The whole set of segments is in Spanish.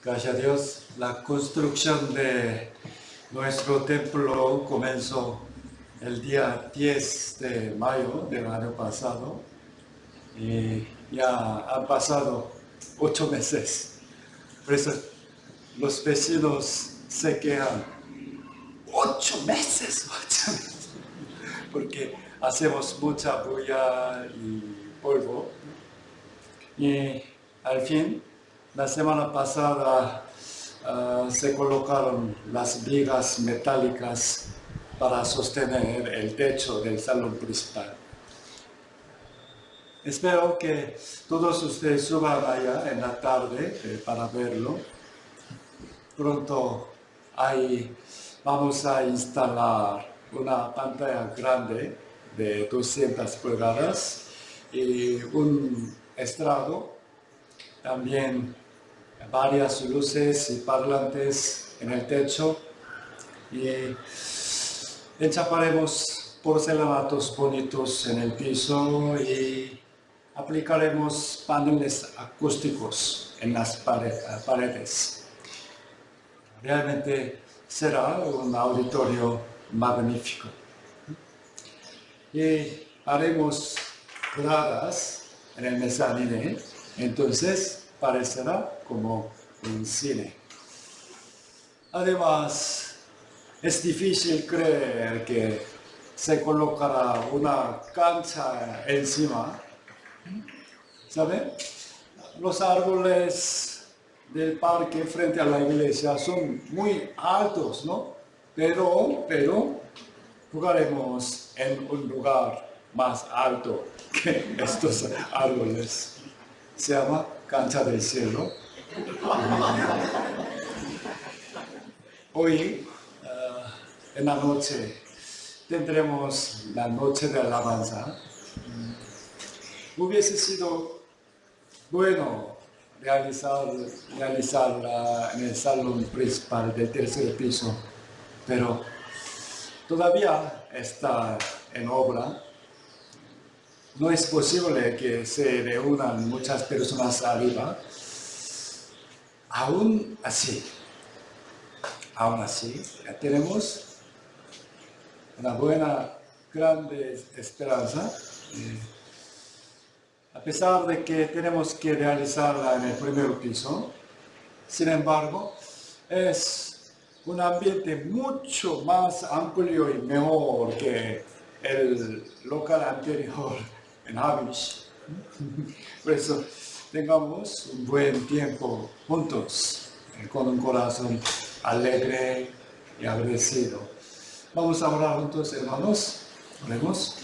Gracias a Dios, la construcción de nuestro templo comenzó el día 10 de mayo del año pasado y ya han pasado 8 meses. Por eso los vecinos se quejan. 8 meses, porque hacemos mucha bulla y polvo. Y al fin, la semana pasada se colocaron las vigas metálicas para sostener el techo del salón principal. Espero que todos ustedes suban allá en la tarde para verlo. Pronto vamos a instalar una pantalla grande de 200 pulgadas y un estrado, también varias luces y parlantes en el techo y enchaparemos porcelanatos bonitos en el piso y aplicaremos paneles acústicos en las paredes. Realmente será un auditorio magnífico. Y haremos gradas en el mezanine, entonces parecerá como un cine. Además, es difícil creer que se colocará una cancha encima. ¿Saben? Los árboles del parque frente a la iglesia son muy altos, ¿no? Pero jugaremos en un lugar más alto que estos árboles. Se llama Cancha del Cielo. Hoy, en la noche, tendremos la noche de alabanza. Hubiese sido bueno realizarla en el salón principal del tercer piso, pero todavía está en obra. No es posible que se reúnan muchas personas arriba. Aún así, tenemos una buena, grande esperanza. A pesar de que tenemos que realizarla en el primer piso, sin embargo, es un ambiente mucho más amplio y mejor que el local anterior en Habish. Por eso, tengamos un buen tiempo juntos, con un corazón alegre y agradecido. Vamos a orar juntos, hermanos. Oremos.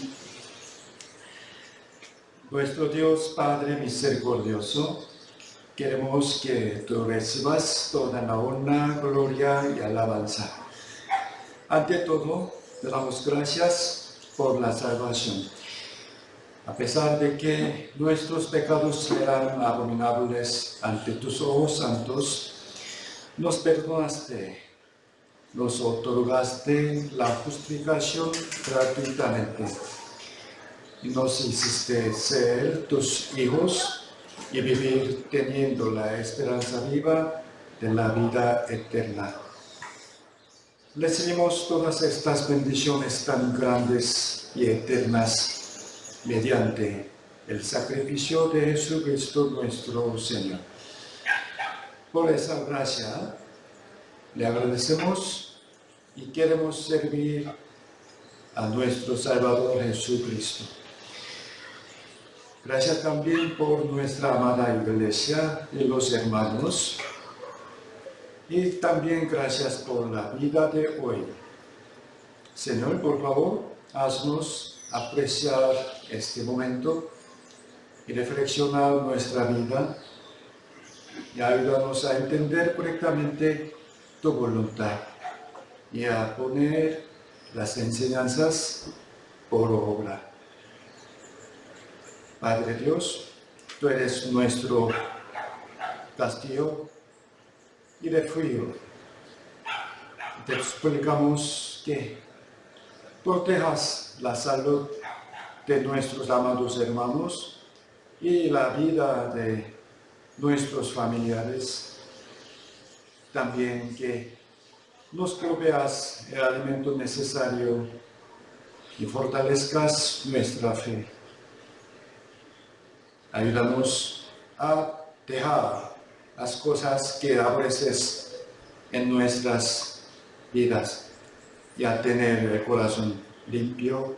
Nuestro Dios Padre misericordioso, queremos que tú recibas toda la honra, gloria y alabanza. Ante todo, te damos gracias por la salvación. A pesar de que nuestros pecados eran abominables ante tus ojos santos, nos perdonaste, nos otorgaste la justificación gratuitamente y nos hiciste ser tus hijos y vivir teniendo la esperanza viva de la vida eterna. Recibimos todas estas bendiciones tan grandes y eternas mediante el sacrificio de Jesucristo nuestro Señor. Por esa gracia le agradecemos y queremos servir a nuestro Salvador Jesucristo. Gracias también por nuestra amada iglesia y los hermanos. Y también gracias por la vida de hoy. Señor, por favor, haznos apreciar este momento y reflexionar nuestra vida y ayúdanos a entender correctamente tu voluntad y a poner las enseñanzas por obra. Padre Dios, tú eres nuestro castillo y refugio. Te suplicamos que protejas la salud de nuestros amados hermanos y la vida de nuestros familiares también que nos proveas el alimento necesario y fortalezcas nuestra fe. Ayúdanos a dejar las cosas que a veces en nuestras vidas y a tener el corazón limpio,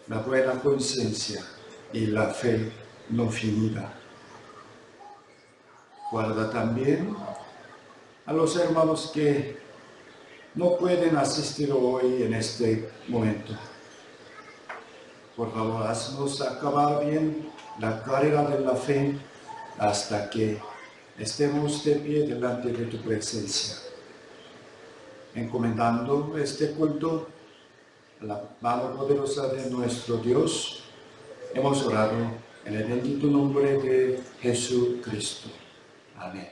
la buena conciencia y la fe no finida. Guarda también a los hermanos que no pueden asistir hoy en este momento. Por favor, haznos acabar bien la carrera de la fe hasta que estemos de pie delante de tu presencia. Encomendando este culto a la mano poderosa de nuestro Dios, hemos orado en el bendito nombre de Jesucristo. Amén.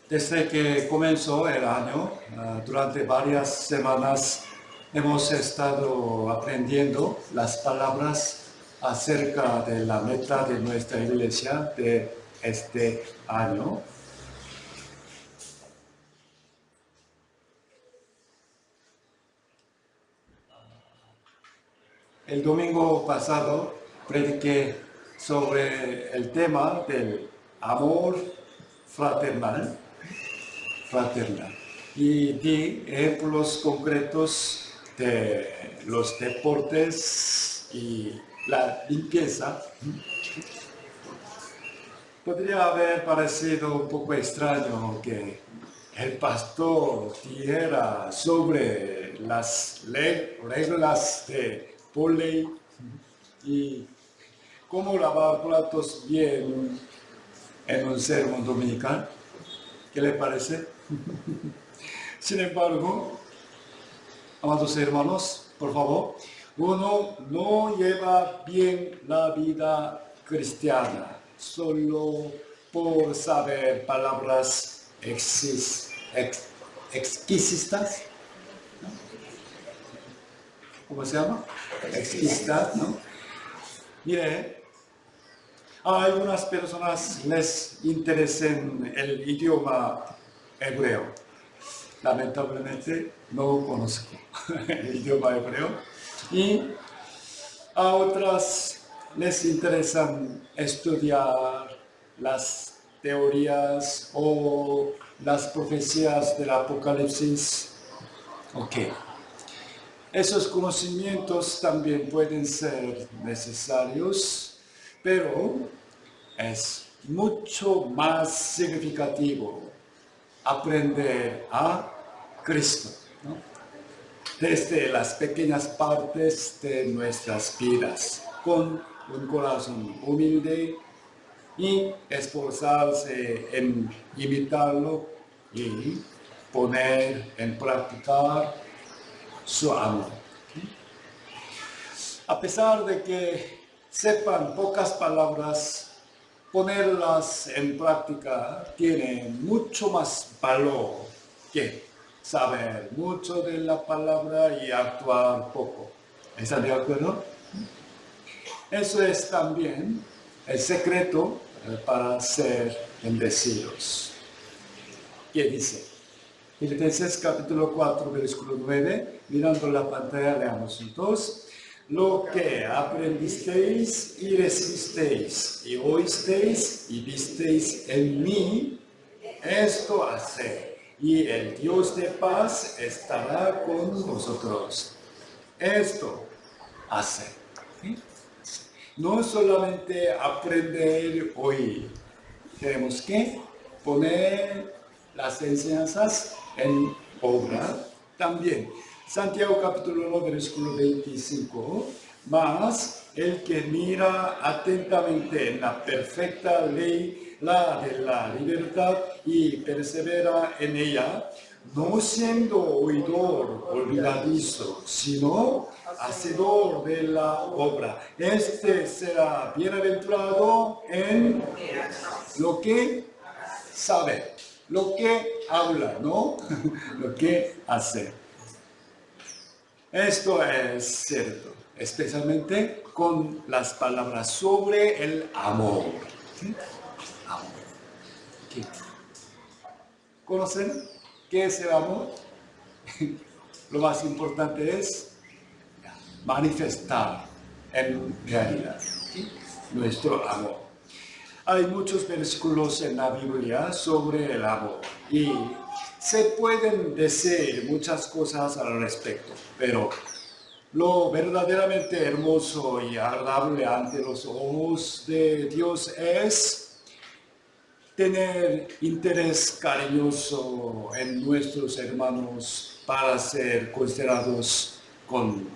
Desde que comenzó el año, durante varias semanas hemos estado aprendiendo las palabras acerca de la meta de nuestra iglesia de este año. El domingo pasado prediqué sobre el tema del amor fraternal y di ejemplos concretos de los deportes y la limpieza. Podría haber parecido un poco extraño que el pastor dijera sobre las reglas de voley y cómo lavar platos bien en un sermón dominical. ¿Qué le parece? Sin embargo, amados hermanos, por favor, uno no lleva bien la vida cristiana solo por saber palabras exquisitas, ¿no? ¿Cómo se llama? Exquisitas, ¿no? Mire, a algunas personas les interesa el idioma hebreo. Lamentablemente no conozco el idioma hebreo. Y a otras les interesa estudiar las teorías o las profecías del Apocalipsis. Ok. Esos conocimientos también pueden ser necesarios, pero es mucho más significativo aprender a Cristo, ¿no? Desde las pequeñas partes de nuestras vidas, con un corazón humilde y esforzarse en imitarlo y poner en práctica su amor. A pesar de que sepan pocas palabras, ponerlas en práctica tiene mucho más valor que saber mucho de la palabra y actuar poco. ¿Están de acuerdo? Eso es también el secreto para ser bendecidos. ¿Qué dice? Filipenses capítulo 4, versículo 9, mirando la pantalla, leamos juntos. Lo que aprendisteis y recibisteis y oísteis y visteis en mí, esto haced, y el Dios de paz estará con vosotros. Esto haced. No solamente aprender hoy, tenemos que poner las enseñanzas en obra también. Santiago capítulo 1, versículo 25, mas el que mira atentamente en la perfecta ley, la de la libertad, y persevera en ella, no siendo oidor olvidadizo, sino hacedor de la obra. Este será bienaventurado en lo que sabe, lo que habla, ¿no? Lo que hace. Esto es cierto, especialmente con las palabras sobre el amor. ¿Sí? Amor. ¿Qué? ¿Conocen qué es el amor? Lo más importante es manifestar en realidad, ¿sí?, nuestro amor. Hay muchos versículos en la Biblia sobre el amor y se pueden decir muchas cosas al respecto, pero lo verdaderamente hermoso y agradable ante los ojos de Dios es tener interés cariñoso en nuestros hermanos para ser considerados con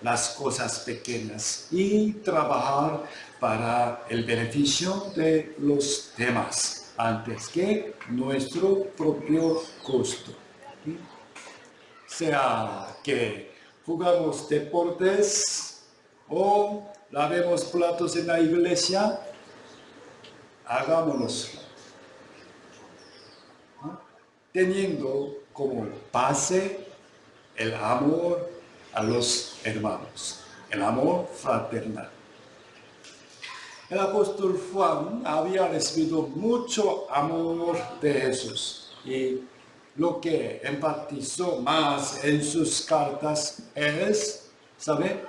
las cosas pequeñas y trabajar para el beneficio de los demás antes que nuestro propio costo. Sea que jugamos deportes o lavemos platos en la iglesia, hagámonos teniendo como base el amor a los hermanos, el amor fraternal. El apóstol Juan había recibido mucho amor de Jesús y lo que enfatizó más en sus cartas es, ¿sabe?,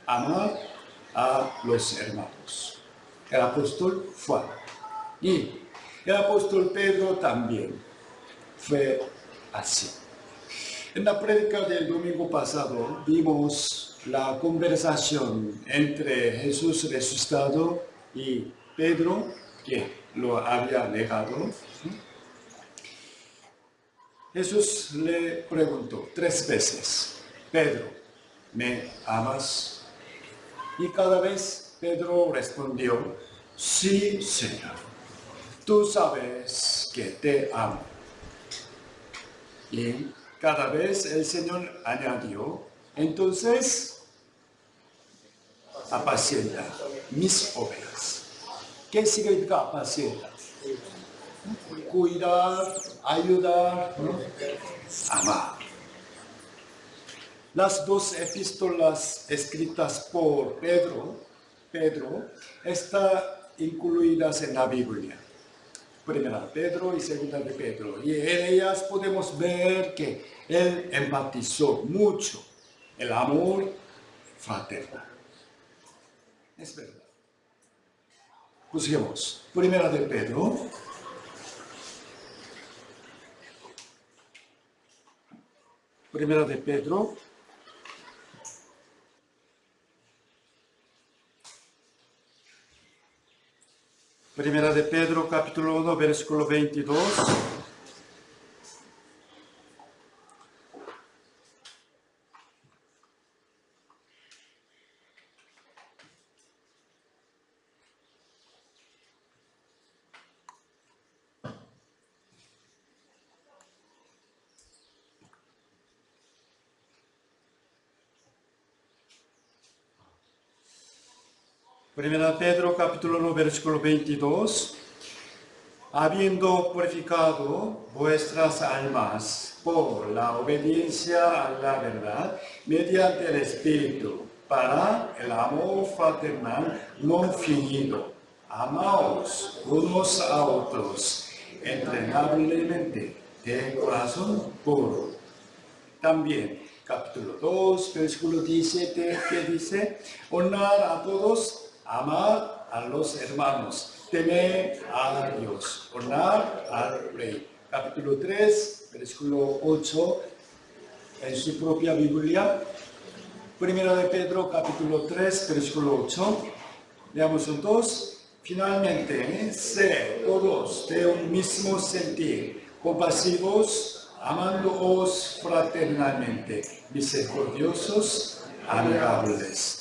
amar a los hermanos. El apóstol Juan y el apóstol Pedro también fue así. En la prédica del domingo pasado vimos la conversación entre Jesús resucitado y Pedro, que lo había negado. Jesús le preguntó 3 veces, Pedro, ¿me amas? Y cada vez Pedro respondió, sí, Señor, tú sabes que te amo. Y cada vez el Señor añadió, entonces, apacienta mis ovejas. ¿Qué significa apacientar? Cuidar, ayudar, ¿no?, amar. Las 2 epístolas escritas por Pedro están incluidas en la Biblia. Primera de Pedro y Segunda de Pedro. Y en ellas podemos ver que él enfatizó mucho el amor fraternal. Es verdad. Busquemos. Primera de Pedro. Primera de Pedro. Primera de Pedro, capítulo 1, versículo 22. Primera de Pedro, capítulo 1, versículo 22. Habiendo purificado vuestras almas por la obediencia a la verdad, mediante el Espíritu, para el amor fraternal no fingido. Amaos unos a otros, entrenablemente, de corazón puro. También, capítulo 2, versículo 17, que dice, honrar a todos, amar a los hermanos, temer a Dios, honrar al Rey. Capítulo 3, versículo 8, en su propia Biblia. Primera de Pedro, capítulo 3, versículo 8. Leamos juntos. Finalmente, sed todos de un mismo sentir, compasivos, amándoos fraternalmente, misericordiosos, amigables.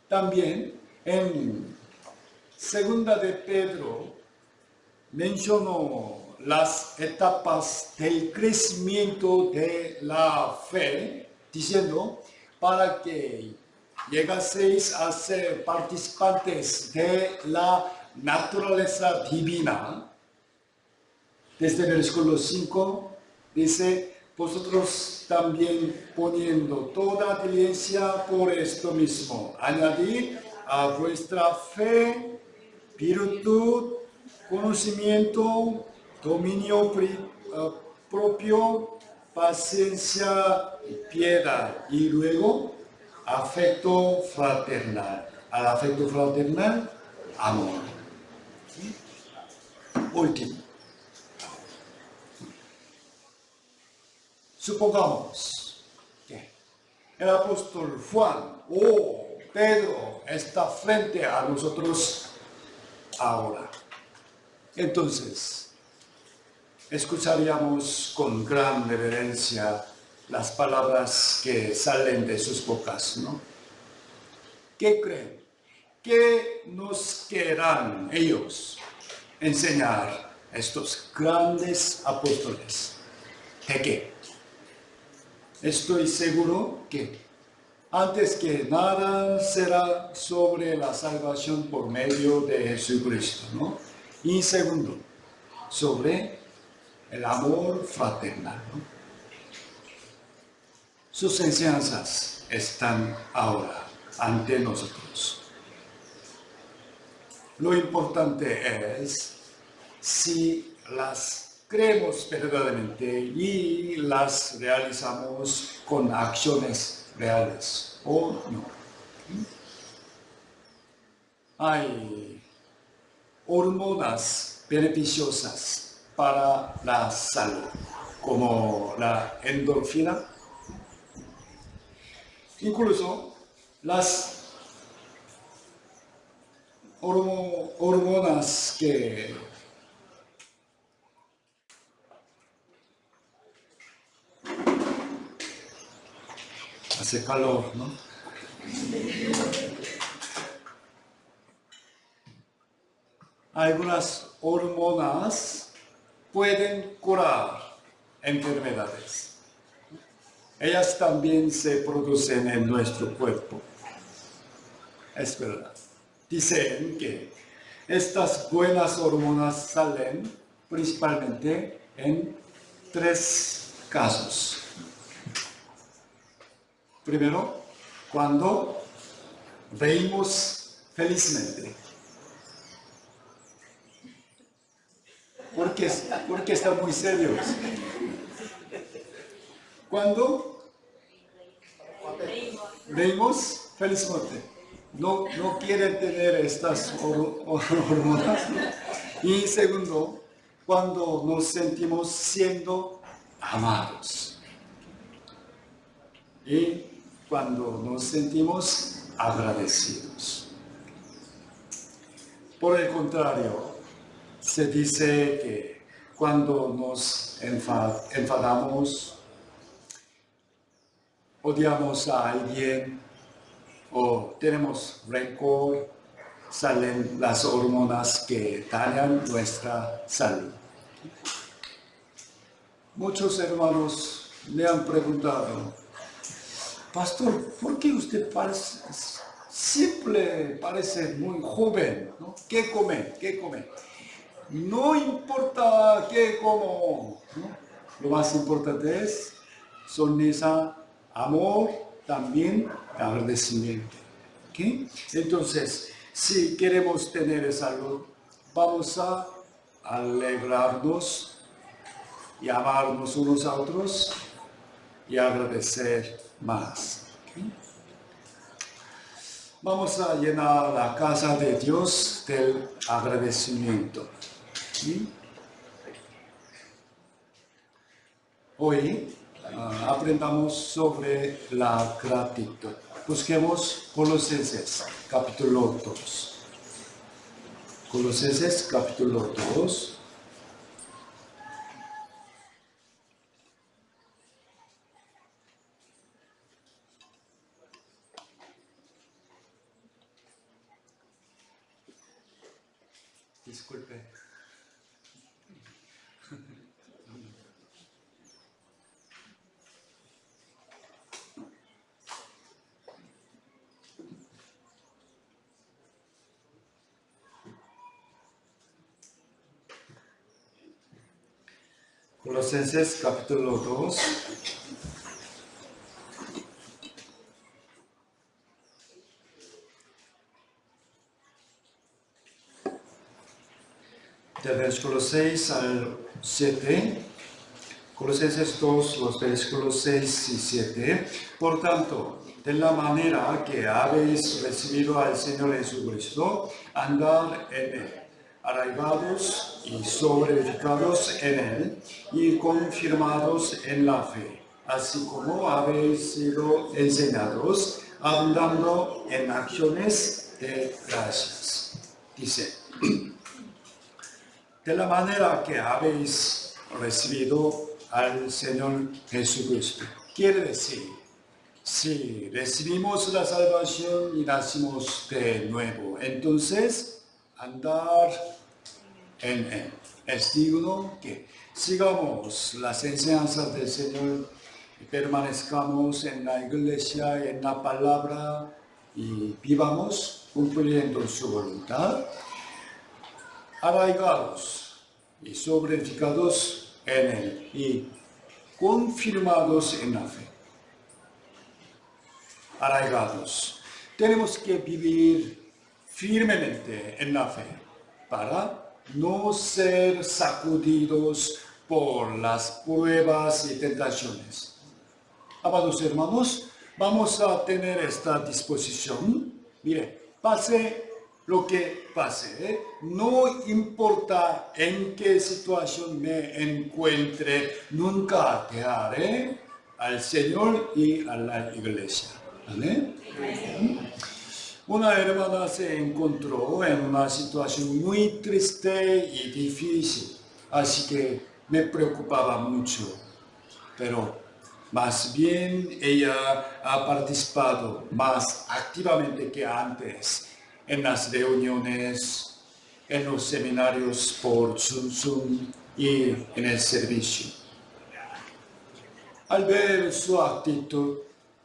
También en Segunda de Pedro mencionó las etapas del crecimiento de la fe, diciendo, para que llegaseis a ser participantes de la naturaleza divina. Desde el versículo 5 dice, vosotros también poniendo toda diligencia por esto mismo, añadid a vuestra fe virtud, conocimiento, dominio propio, paciencia y piedad. Y luego, afecto fraternal. Al afecto fraternal, amor. ¿Sí? Último. Supongamos que el apóstol Juan o Pedro está frente a nosotros ahora. Entonces, escucharíamos con gran reverencia las palabras que salen de sus bocas, ¿no? ¿Qué creen? ¿Qué nos querrán ellos enseñar estos grandes apóstoles? ¿De qué? Estoy seguro que antes que nada será sobre la salvación por medio de Jesucristo, ¿no? Y segundo, sobre el amor fraternal, ¿no? Sus enseñanzas están ahora ante nosotros. Lo importante es si las creemos verdaderamente y las realizamos con acciones reales o no. Hay hormonas beneficiosas para la salud, como la endorfina. Incluso las hormonas que hace calor, ¿no? Algunas hormonas pueden curar enfermedades. Ellas también se producen en nuestro cuerpo. Es verdad. Dicen que estas buenas hormonas salen principalmente en 3 casos. Primero, cuando reímos felizmente. Porque están muy serios. Cuando reímos felizmente. No quieren tener estas hormonas. Y segundo, cuando nos sentimos siendo amados. Y cuando nos sentimos agradecidos. Por el contrario, se dice que cuando nos enfadamos, odiamos a alguien o tenemos rencor, salen las hormonas que dañan nuestra salud. Muchos hermanos me han preguntado, pastor, ¿por qué usted siempre parece muy joven, ¿no? ¿Qué come? ¿Qué come? No importa qué como, ¿no? Lo más importante es sonrisa, amor, también agradecimiento. ¿Okay? Entonces, si queremos tener salud, vamos a alegrarnos y amarnos unos a otros y agradecer más. ¿Okay? Vamos a llenar la casa de Dios del agradecimiento. ¿Sí? Hoy aprendamos sobre la gratitud. Busquemos Colosenses capítulo 2. Colosenses capítulo 2. Disculpe. Colosenses capítulo 2. Del versículo 6 al 7. Colosenses 2, los versículos 6 y 7. Por tanto, de la manera que habéis recibido al Señor Jesucristo, andad en Él, arraigados y sobreedificados en Él y confirmados en la fe, así como habéis sido enseñados, abundando en acciones de gracias. Dice, de la manera que habéis recibido al Señor Jesucristo. Quiere decir, si recibimos la salvación y nacimos de nuevo, entonces andar en Él. Es digno que sigamos las enseñanzas del Señor y permanezcamos en la iglesia y en la palabra y vivamos cumpliendo su voluntad, arraigados y sobreedificados en Él y confirmados en la fe. Arraigados. Tenemos que vivir firmemente en la fe para no ser sacudidos por las pruebas y tentaciones. Amados hermanos, vamos a tener esta disposición. Mire, pase lo que pase, no importa en qué situación me encuentre, nunca dejaré al Señor y a la iglesia. ¿Amén? Una hermana se encontró en una situación muy triste y difícil, así que me preocupaba mucho, pero más bien ella ha participado más activamente que antes en las reuniones, en los seminarios por Zoom y en el servicio. Al ver su actitud,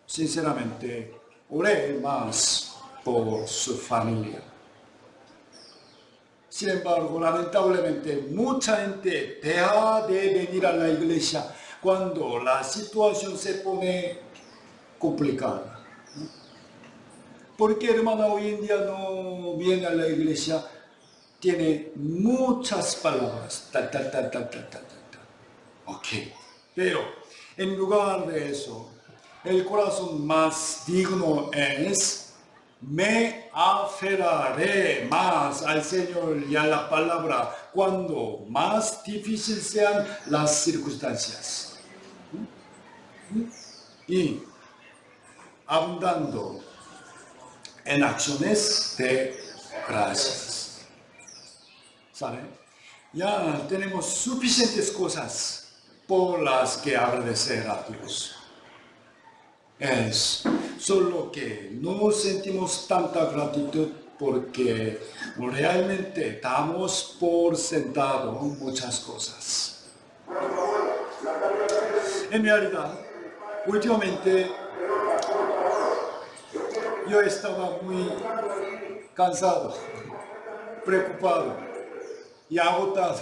sinceramente, oré más por su familia. Sin embargo, lamentablemente, mucha gente deja de venir a la iglesia cuando la situación se pone complicada. Porque hermana hoy en día no viene a la iglesia, tiene muchas palabras. Ok, pero en lugar de eso, el corazón más digno es: me aferraré más al Señor y a la palabra cuando más difíciles sean las circunstancias. Y abundando en acciones de gracias. ¿Saben? Ya tenemos suficientes cosas por las que agradecer a Dios. Es solo que no sentimos tanta gratitud porque realmente damos por sentado muchas cosas. En realidad, últimamente yo estaba muy cansado, preocupado y agotado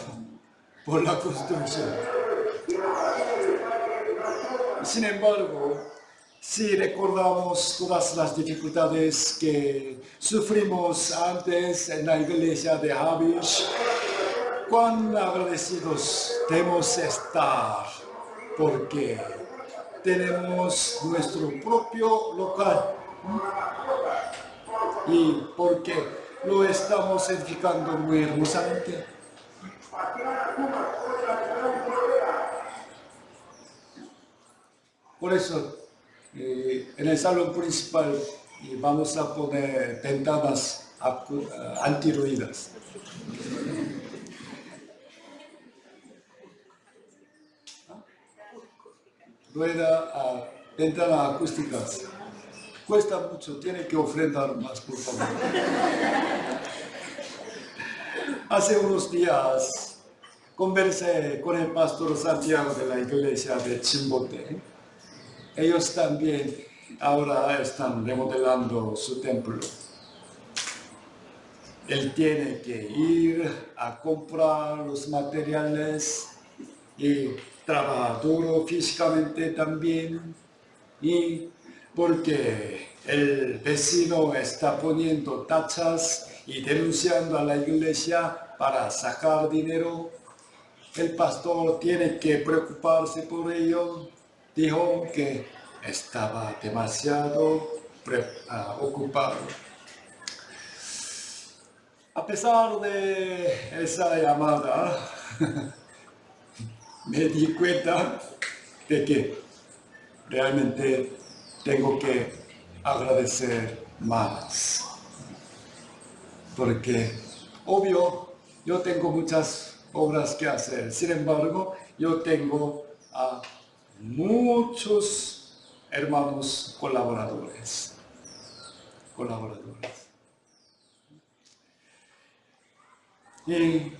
por la construcción. Sin embargo, si recordamos todas las dificultades que sufrimos antes en la iglesia de Habish, cuán agradecidos debemos estar porque tenemos nuestro propio local y porque lo estamos edificando muy hermosamente. Por eso, en el salón principal vamos a poner ventanas antirruidas. Ventanas acústicas. Cuesta mucho, tiene que ofrendar más, por favor. Hace unos días conversé con el pastor Santiago de la iglesia de Chimbote. Ellos también ahora están remodelando su templo. Él tiene que ir a comprar los materiales y trabajar duro físicamente también. Y porque el vecino está poniendo tachas y denunciando a la iglesia para sacar dinero, el pastor tiene que preocuparse por ello. Dijo que estaba demasiado ocupado. A pesar de esa llamada, me di cuenta de que realmente tengo que agradecer más. Porque, obvio, yo tengo muchas obras que hacer. Sin embargo, yo tengo a muchos hermanos colaboradores. Y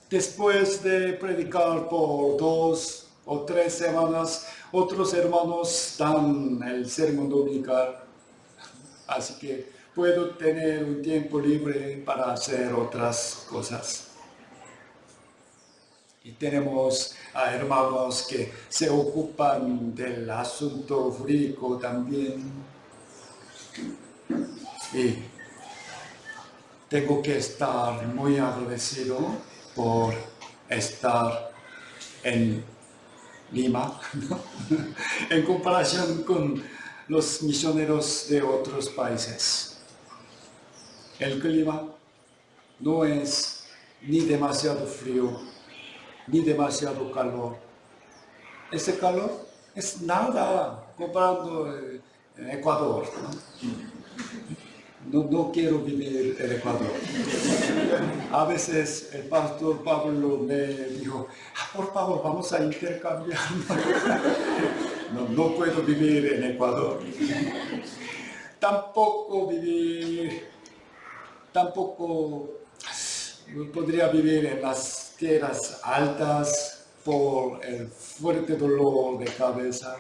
después de predicar por 2 o 3 semanas, otros hermanos dan el sermón dominical. Así que puedo tener un tiempo libre para hacer otras cosas. Y tenemos a hermanos que se ocupan del asunto jurídico también. Y tengo que estar muy agradecido por estar en Lima, ¿no? En comparación con los misioneros de otros países. El clima no es ni demasiado frío, ni demasiado calor. Ese calor es nada comparando en Ecuador, ¿no? No quiero vivir en Ecuador. A veces el pastor Pablo me dijo, por favor, vamos a intercambiar. No puedo vivir en Ecuador. Tampoco podría vivir en las tierras altas por el fuerte dolor de cabeza.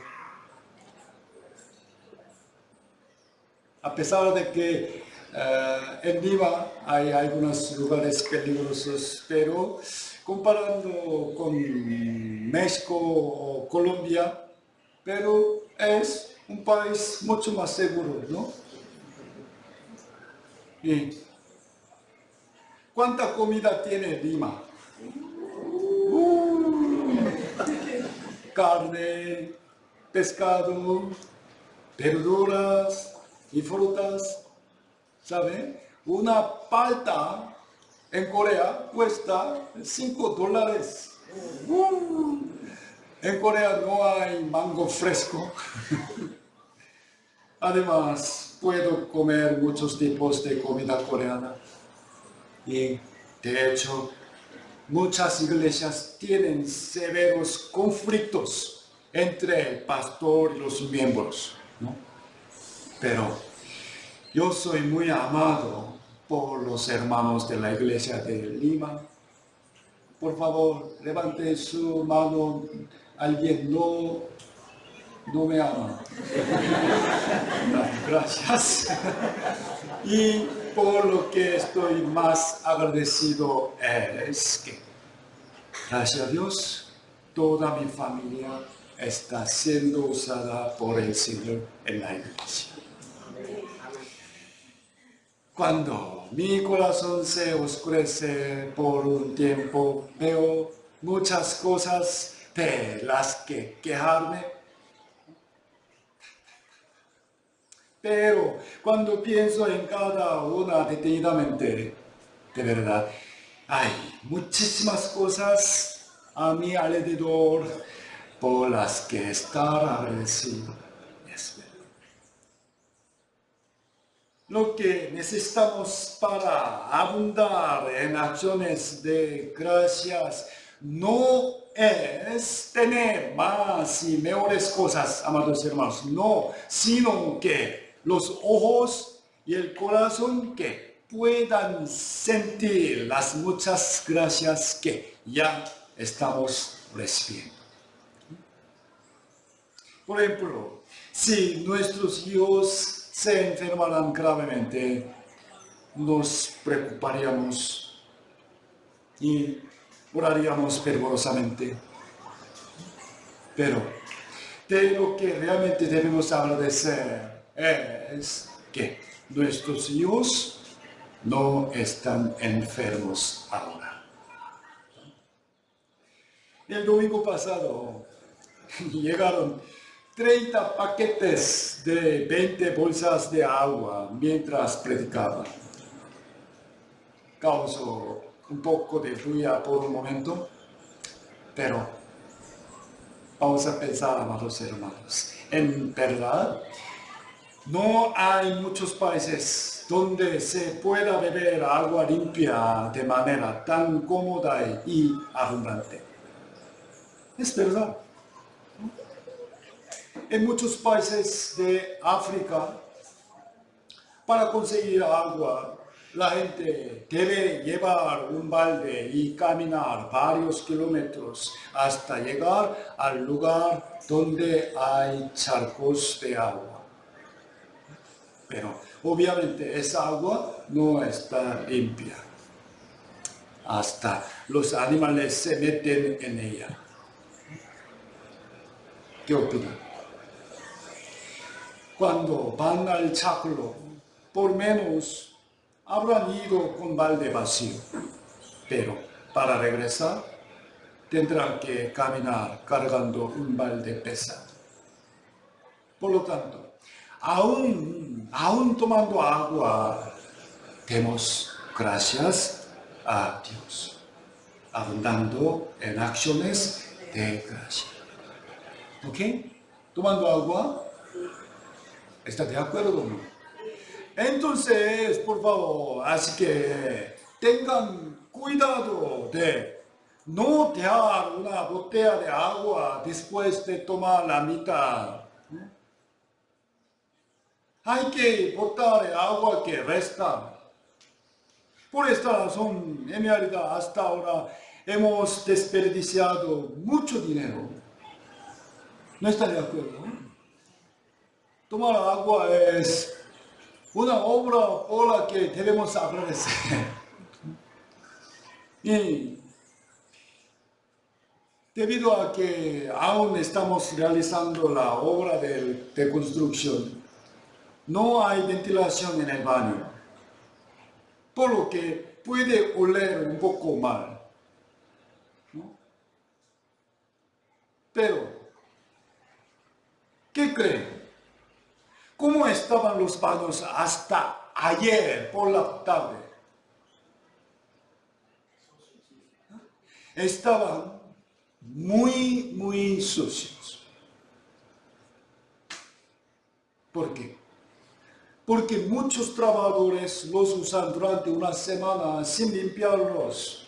A pesar de que en Lima hay algunos lugares peligrosos, pero comparando con México o Colombia, Perú es un país mucho más seguro, ¿no? ¿Y cuánta comida tiene Lima? Carne, pescado, verduras y frutas. ¿Sabe? Una palta en Corea cuesta $5. En Corea no hay mango fresco. Además, puedo comer muchos tipos de comida coreana. Y, de hecho, muchas iglesias tienen severos conflictos entre el pastor y los miembros, ¿no? Pero yo soy muy amado por los hermanos de la iglesia de Lima. Por favor, levante su mano. Alguien no me ama. Gracias. Y por lo que estoy más agradecido es que, gracias a Dios, toda mi familia está siendo usada por el Señor en la iglesia. Cuando mi corazón se oscurece por un tiempo, veo muchas cosas de las que quejarme. Pero cuando pienso en cada una detenidamente, de verdad, hay muchísimas cosas a mi alrededor por las que estar agradecido. Lo que necesitamos para abundar en acciones de gracias no es tener más y mejores cosas, amados hermanos, no, sino que los ojos y el corazón que puedan sentir las muchas gracias que ya estamos recibiendo. Por ejemplo, si nuestros hijos se enfermaran gravemente, nos preocuparíamos y oraríamos fervorosamente. Pero de lo que realmente debemos agradecer es que nuestros hijos no están enfermos ahora. El domingo pasado llegaron 30 paquetes de 20 bolsas de agua mientras predicaba. Causó un poco de furia por un momento, pero vamos a pensar, amados hermanos, en verdad, no hay muchos países donde se pueda beber agua limpia de manera tan cómoda y abundante. Es verdad. En muchos países de África, para conseguir agua, la gente debe llevar un balde y caminar varios kilómetros hasta llegar al lugar donde hay charcos de agua. Pero obviamente esa agua no está limpia. Hasta los animales se meten en ella. ¿Qué opinan? Cuando van al charco, por menos habrán ido con balde vacío, pero para regresar tendrán que caminar cargando un balde pesado. Por lo tanto, aún tomando agua, demos gracias a Dios, abundando en acciones de gracia. ¿Ok? Tomando agua, ¿está de acuerdo o no? Entonces, por favor, así que tengan cuidado de no dejar una botella de agua después de tomar la mitad. Hay que botar el agua que resta. Por esta razón, en realidad, hasta ahora hemos desperdiciado mucho dinero. ¿No está de acuerdo? Tomar agua es una obra por la que debemos agradecer. Y debido a que aún estamos realizando la obra de construcción, no hay ventilación en el baño, por lo que puede oler un poco mal, ¿no? Pero, ¿qué creen? ¿Cómo estaban los baños hasta ayer por la tarde? Estaban muy sucios. ¿Por qué? Porque muchos trabajadores los usan durante una semana sin limpiarlos.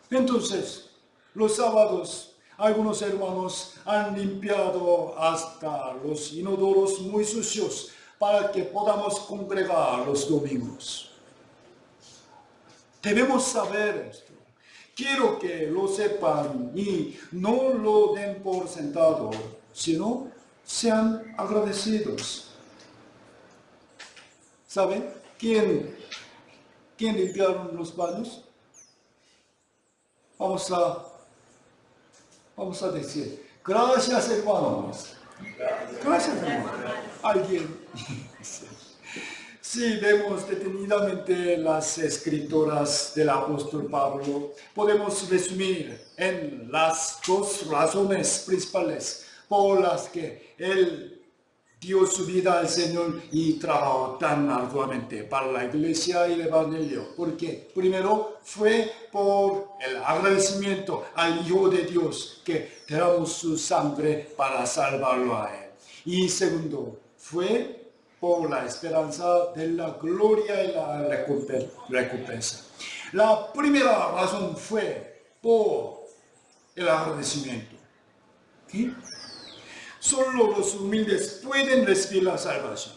Entonces, los sábados, algunos hermanos han limpiado hasta los inodoros muy sucios para que podamos congregar los domingos. Debemos saber esto. Quiero que lo sepan y no lo den por sentado, sino sean agradecidos. ¿Saben quién limpiaron los baños? Vamos a decir, gracias hermanos. Gracias hermanos. Alguien. Si vemos detenidamente las escrituras del apóstol Pablo, podemos resumir en las dos razones principales por las que él dio su vida al Señor y trabajó tan arduamente para la iglesia y el evangelio. Porque primero fue por el agradecimiento al Hijo de Dios que derramó su sangre para salvarlo a él. Y segundo, fue por la esperanza de la gloria y la recompensa. La primera razón fue por el agradecimiento. ¿Sí? Solo los humildes pueden recibir la salvación.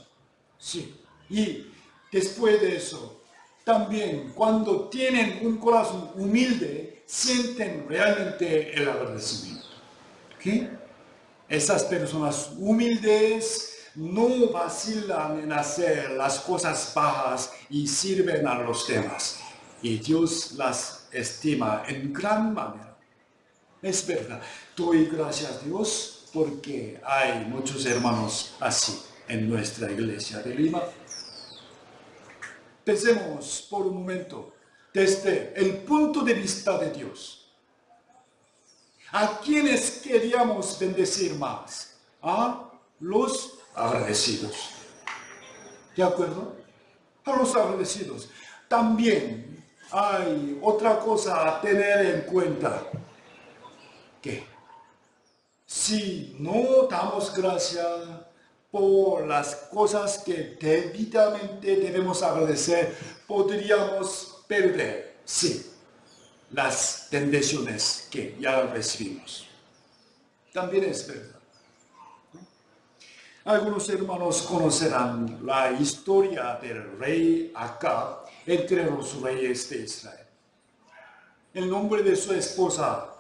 Sí. Y después de eso, también cuando tienen un corazón humilde, sienten realmente el agradecimiento. ¿Okay? Esas personas humildes no vacilan en hacer las cosas bajas y sirven a los demás. Y Dios las estima en gran manera. Es verdad. Doy gracias a Dios porque hay muchos hermanos así en nuestra iglesia de Lima. Pensemos por un momento desde el punto de vista de Dios. ¿A quiénes queríamos bendecir más? A los agradecidos. ¿De acuerdo? A los agradecidos. También hay otra cosa a tener en cuenta. Que si no damos gracias por las cosas que debidamente debemos agradecer, podríamos perder, sí, las bendiciones que ya recibimos. También es verdad. Algunos hermanos conocerán la historia del rey Acab entre los reyes de Israel. El nombre de su esposa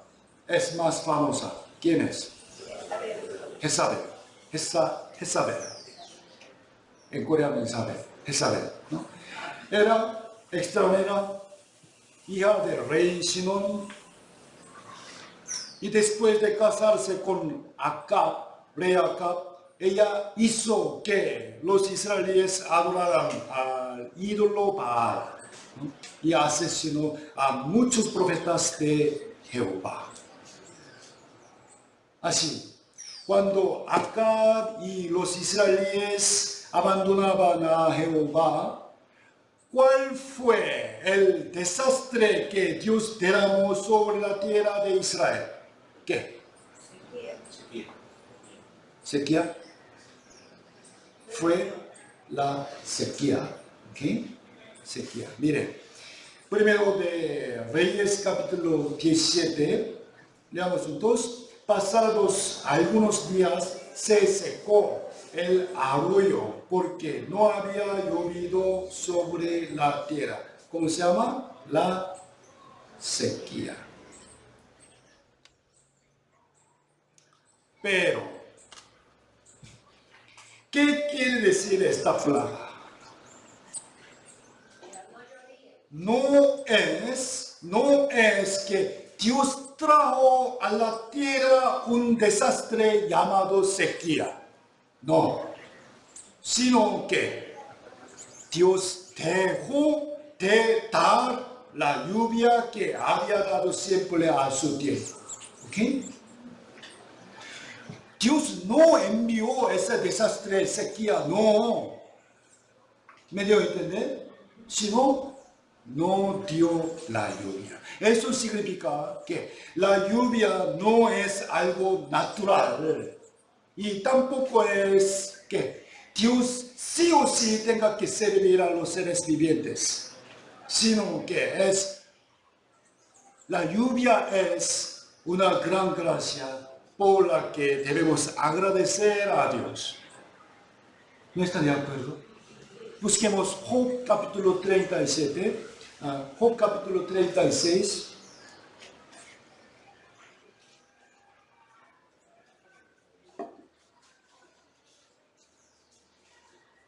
es más famosa. ¿Quién es? Jezabel. Jezabel. En coreano Jezabel, ¿no? Era extranjera, hija del rey Sinón, y después de casarse con Acab, rey Acab, ella hizo que los israelíes adoraran al ídolo Baal, ¿no? Y asesinó a muchos profetas de Jehová. Así, cuando Acab y los israelíes abandonaban a Jehová, ¿cuál fue el desastre que Dios derramó sobre la tierra de Israel? ¿Qué? Sequía. Fue la sequía. ¿Okay? Sequía. Miren, primero de Reyes capítulo 17, leamos juntos. Pasados algunos días se secó el arroyo porque no había llovido sobre la tierra. ¿Cómo se llama? La sequía. Pero, ¿qué quiere decir esta plaga? No es que Dios trajo a la tierra un desastre llamado sequía. No, sino que Dios dejó de dar la lluvia que había dado siempre a su tierra. ¿Ok? Dios no envió ese desastre, sequía, no. ¿Me dio a entender? Sino no dio la lluvia. Eso significa que la lluvia no es algo natural y tampoco es que Dios sí o sí tenga que servir a los seres vivientes, sino que la lluvia es una gran gracia por la que debemos agradecer a Dios. ¿No están de acuerdo? Busquemos Job capítulo 37, Job capítulo 36.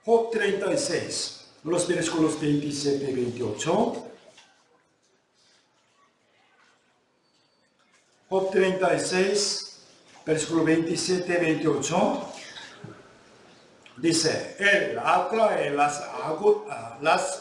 Job 36, los versículos 27 y 28. Job 36, versículo 27 y 28. Dice, Él atrae las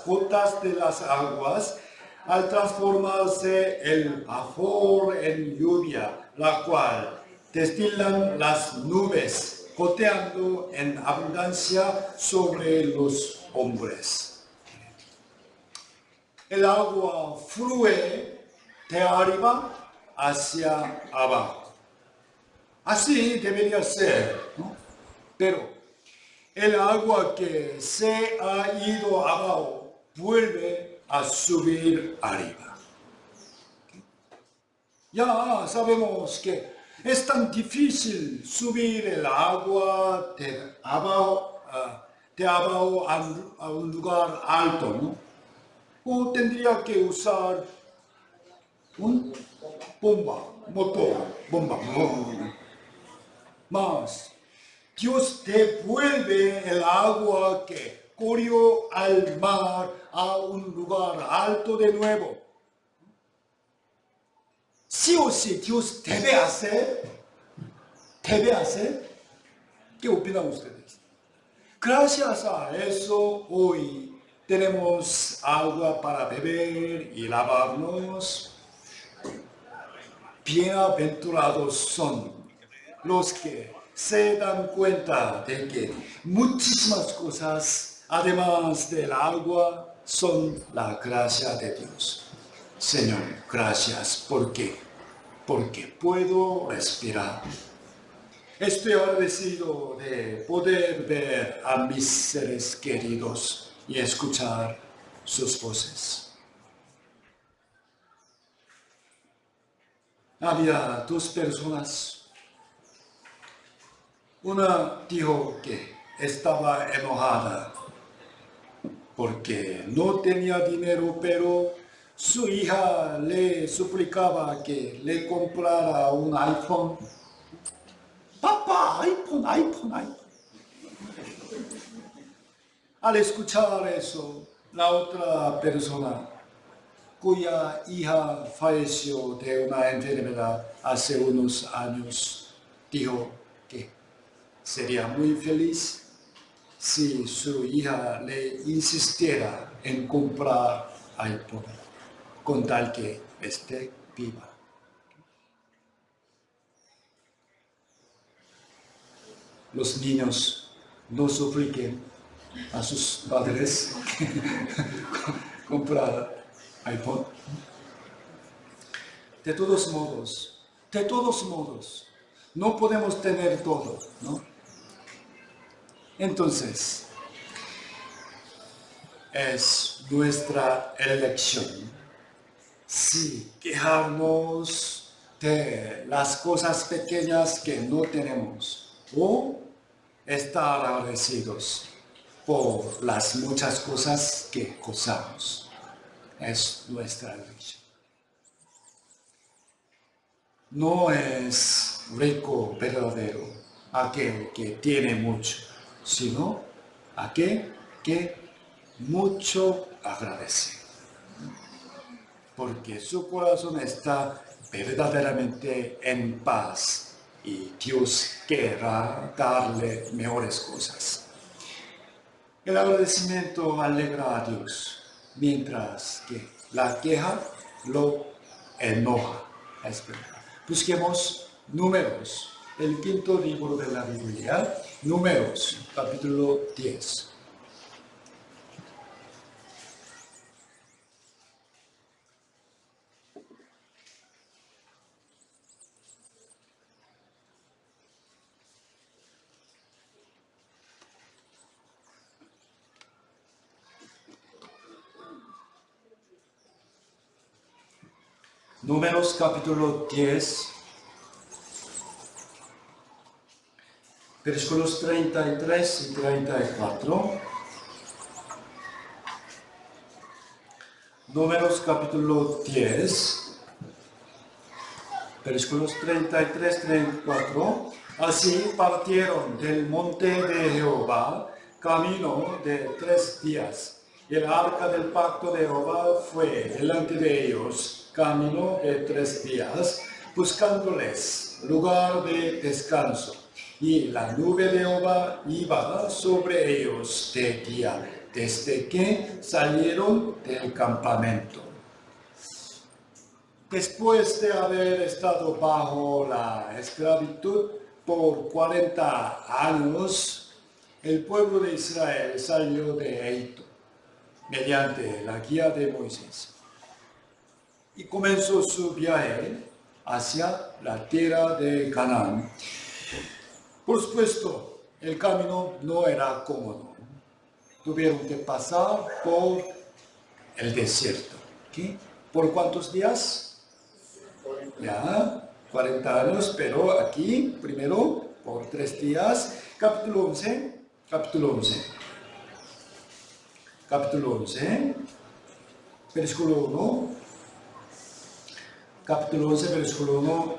gotas de las aguas al transformarse el vapor en lluvia, la cual destilan las nubes, goteando en abundancia sobre los hombres. El agua fluye de arriba hacia abajo. Así debería ser, ¿no? Pero el agua que se ha ido abajo vuelve a subir arriba. Ya sabemos que es tan difícil subir el agua de abajo a un lugar alto, ¿no? o tendría que usar un bomba. Más, Dios devuelve el agua que corrió al mar a un lugar alto de nuevo. Sí o sí, Dios debe hacer. ¿Qué opinan ustedes? Gracias a eso, hoy tenemos agua para beber y lavarnos. Bienaventurados son los que se dan cuenta de que muchísimas cosas, además del agua, son la gracia de Dios. Señor, gracias porque puedo respirar. Estoy agradecido de poder ver a mis seres queridos y escuchar sus voces. Había dos personas. Una dijo que estaba enojada porque no tenía dinero, pero su hija le suplicaba que le comprara un iPhone. Papá, iPhone. Al escuchar eso, la otra persona, cuya hija falleció de una enfermedad hace unos años, dijo que sería muy feliz si su hija le insistiera en comprar iPhone, con tal que esté viva. Los niños no supliquen a sus padres comprar iPhone. De todos modos, no podemos tener todo, ¿no? Entonces, es nuestra elección si quejarnos de las cosas pequeñas que no tenemos o estar agradecidos por las muchas cosas que gozamos. Es nuestra elección. No es rico verdadero aquel que tiene mucho, sino aquel que mucho agradece. Porque su corazón está verdaderamente en paz y Dios querrá darle mejores cosas. El agradecimiento alegra a Dios, mientras que la queja lo enoja. Es verdad. Busquemos Números, el quinto libro de la Biblia, Números, capítulo 10. Números capítulo 10, versículos 33 y 34. Números capítulo 10, versículos 33 y 34. Así partieron del monte de Jehová, camino de 3 días. Y el arca del pacto de Jehová fue delante de ellos, camino de 3 días, buscándoles lugar de descanso. Y la nube de Jehová iba sobre ellos de día, desde que salieron del campamento. Después de haber estado bajo la esclavitud por 40 años, el pueblo de Israel salió de Egipto mediante la guía de Moisés y comenzó su viaje hacia la tierra de Canaán. Por supuesto, el camino no era cómodo. Tuvieron que pasar por el desierto. ¿Qué? ¿Por cuántos días? Ya, 40 años, pero aquí, primero, por 3 días. Capítulo 11. versículo 1, capítulo 11, versículo 1,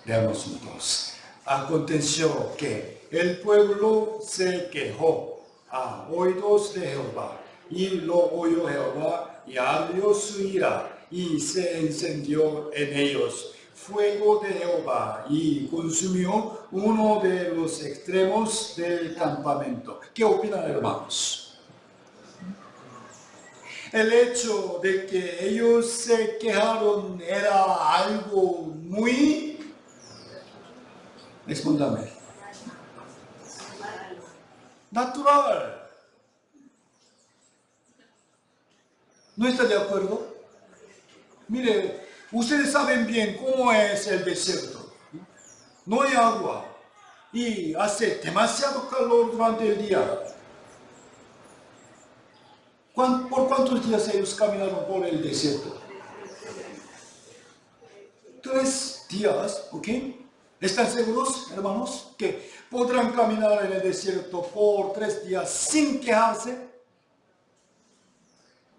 leamos juntos. Aconteció que el pueblo se quejó a oídos de Jehová, y lo oyó Jehová, y ardió su ira, y se encendió en ellos fuego de Jehová, y consumió uno de los extremos del campamento. ¿Qué opinan, hermanos? El hecho de que ellos se quejaron era algo muy... Respóndame. Natural. ¿No está de acuerdo? Mire, ustedes saben bien cómo es el desierto. No hay agua y hace demasiado calor durante el día. ¿Por cuántos días ellos caminaron por el desierto? 3 días, ¿ok? ¿Están seguros, hermanos, que podrán caminar en el desierto por 3 días sin quejarse?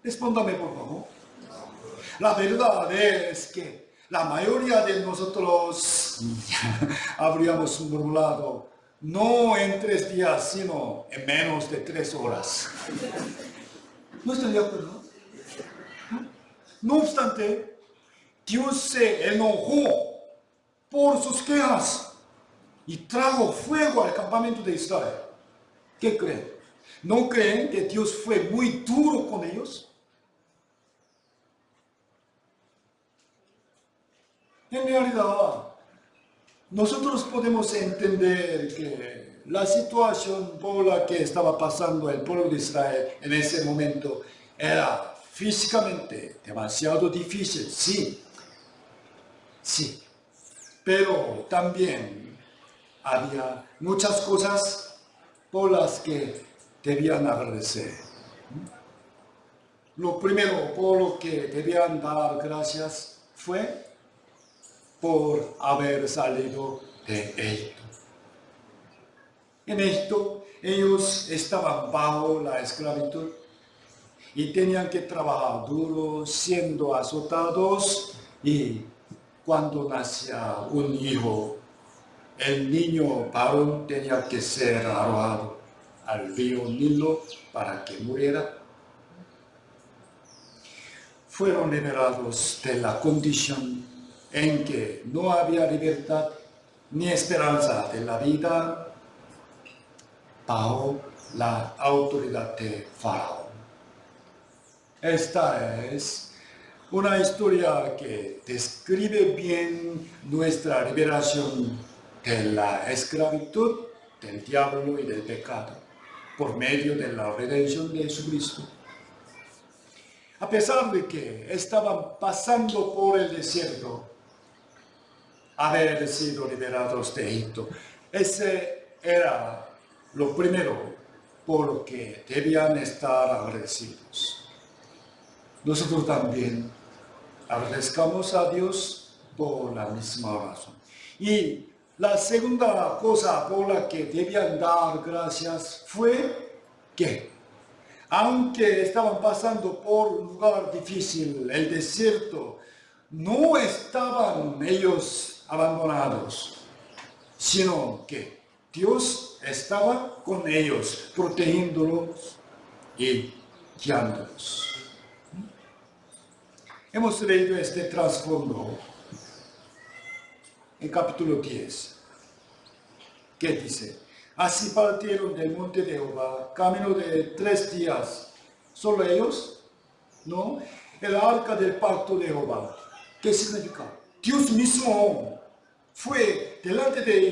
Respóndame, por favor. La verdad es que la mayoría de nosotros habríamos murmurado, no en 3 días, sino en menos de 3 horas. ¿No estoy de acuerdo? No obstante, Dios se enojó por sus quejas y trajo fuego al campamento de Israel. ¿Qué creen? ¿No creen que Dios fue muy duro con ellos? En realidad, nosotros podemos entender que la situación por la que estaba pasando el pueblo de Israel en ese momento era físicamente demasiado difícil, sí, pero también había muchas cosas por las que debían agradecer. Lo primero por lo que debían dar gracias fue por haber salido de Egipto. En Egipto ellos estaban bajo la esclavitud y tenían que trabajar duro, siendo azotados, y cuando nacía un hijo, el niño varón tenía que ser arrojado al río Nilo para que muriera. Fueron liberados de la condición en que no había libertad ni esperanza de la vida bajo la autoridad de Faraón. Esta es una historia que describe bien nuestra liberación de la esclavitud, del diablo y del pecado, por medio de la redención de Jesucristo. A pesar de que estaban pasando por el desierto, haber sido liberados de Egipto, ese era lo primero por lo que debían estar agradecidos. Nosotros también agradezcamos a Dios por la misma razón. Y la segunda cosa por la que debían dar gracias fue que, aunque estaban pasando por un lugar difícil, el desierto, no estaban ellos abandonados, sino que Dios estaba con ellos, protegiéndolos y guiándolos. Hemos leído este trasfondo en capítulo 10, que dice: así partieron del monte de Jehová, camino de 3 días. ¿Solo ellos? No, el arca del pacto de Jehová. ¿Qué significa? Dios mismo fue delante de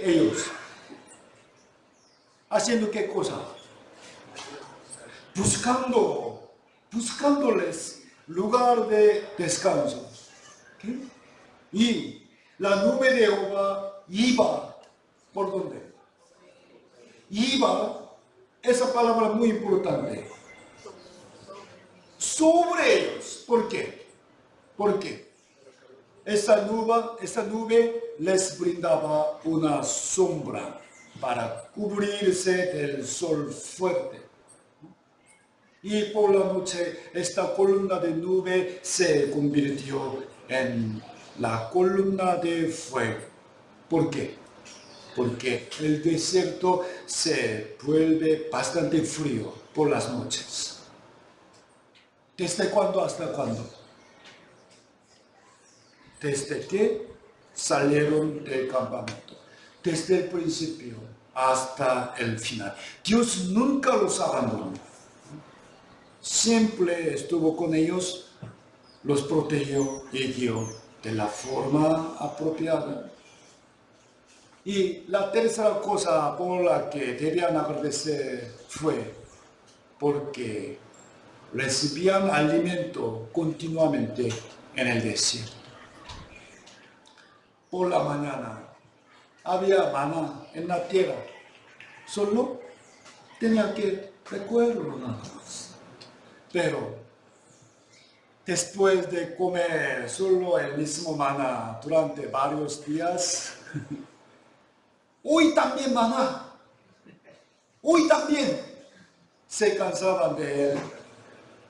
ellos, ¿haciendo qué cosa? Buscándoles lugar de descanso. ¿Okay? Y la nube de Jehová iba, ¿por dónde? Iba, esa palabra muy importante, sobre ellos. ¿Por qué? Porque esa nube les brindaba una sombra para cubrirse del sol fuerte. Y por la noche esta columna de nube se convirtió en la columna de fuego. ¿Por qué? Porque el desierto se vuelve bastante frío por las noches. ¿Desde cuándo hasta cuándo? Desde que salieron del campamento. Desde el principio hasta el final. Dios nunca los abandonó. Siempre estuvo con ellos, los protegió y guió de la forma apropiada. Y la tercera cosa por la que debían agradecer fue porque recibían alimento continuamente en el desierto. Por la mañana había maná en la tierra, solo tenía que recogerlo nada más. Pero después de comer solo el mismo maná durante varios días, hoy también maná, hoy también se cansaban de él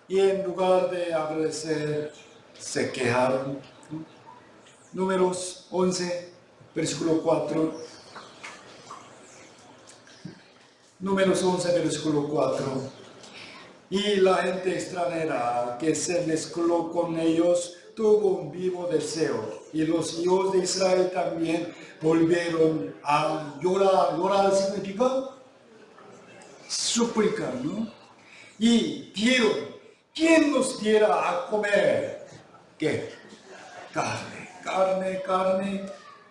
y en lugar de agradecer se quejaron. Números 11, versículo 4. Números 11, versículo 4. Y la gente extranjera que se mezcló con ellos tuvo un vivo deseo. Y los hijos de Israel también volvieron a llorar. Llorar significa suplicar, ¿no? Y dieron, ¿quién nos diera a comer? ¿Qué? Carne.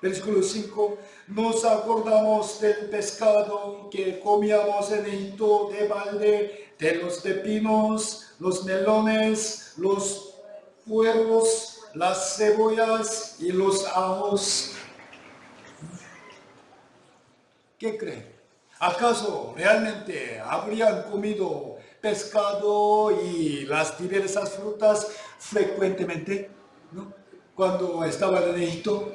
Versículo 5. Nos acordamos del pescado que comíamos en Egipto de balde, de los pepinos, los melones, los puerros, las cebollas y los ajos. ¿Qué creen? ¿Acaso realmente habrían comido pescado y las diversas frutas frecuentemente, ¿no? Cuando estaban en Egipto?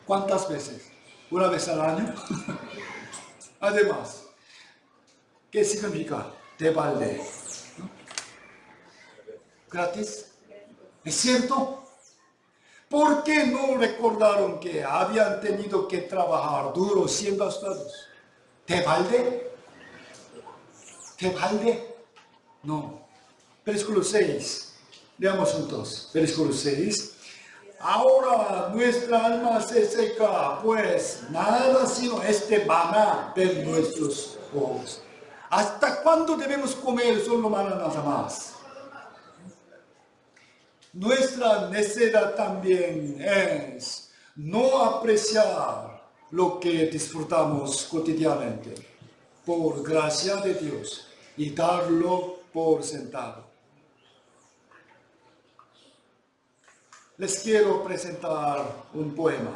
¿Cuántas veces? ¿Una vez al año? Además, ¿qué significa de balde? ¿No? ¿Gratis? ¿Es cierto? ¿Por qué no recordaron que habían tenido que trabajar duro siendo esclavos? ¿De balde? ¿De balde? No. Versículo 6. Leamos juntos. Versículo 6. Ahora nuestra alma se seca, pues nada sino este maná de nuestros ojos. ¿Hasta cuándo debemos comer solo maná nada más? Nuestra necedad también es no apreciar lo que disfrutamos cotidianamente por gracia de Dios y darlo por sentado. Les quiero presentar un poema.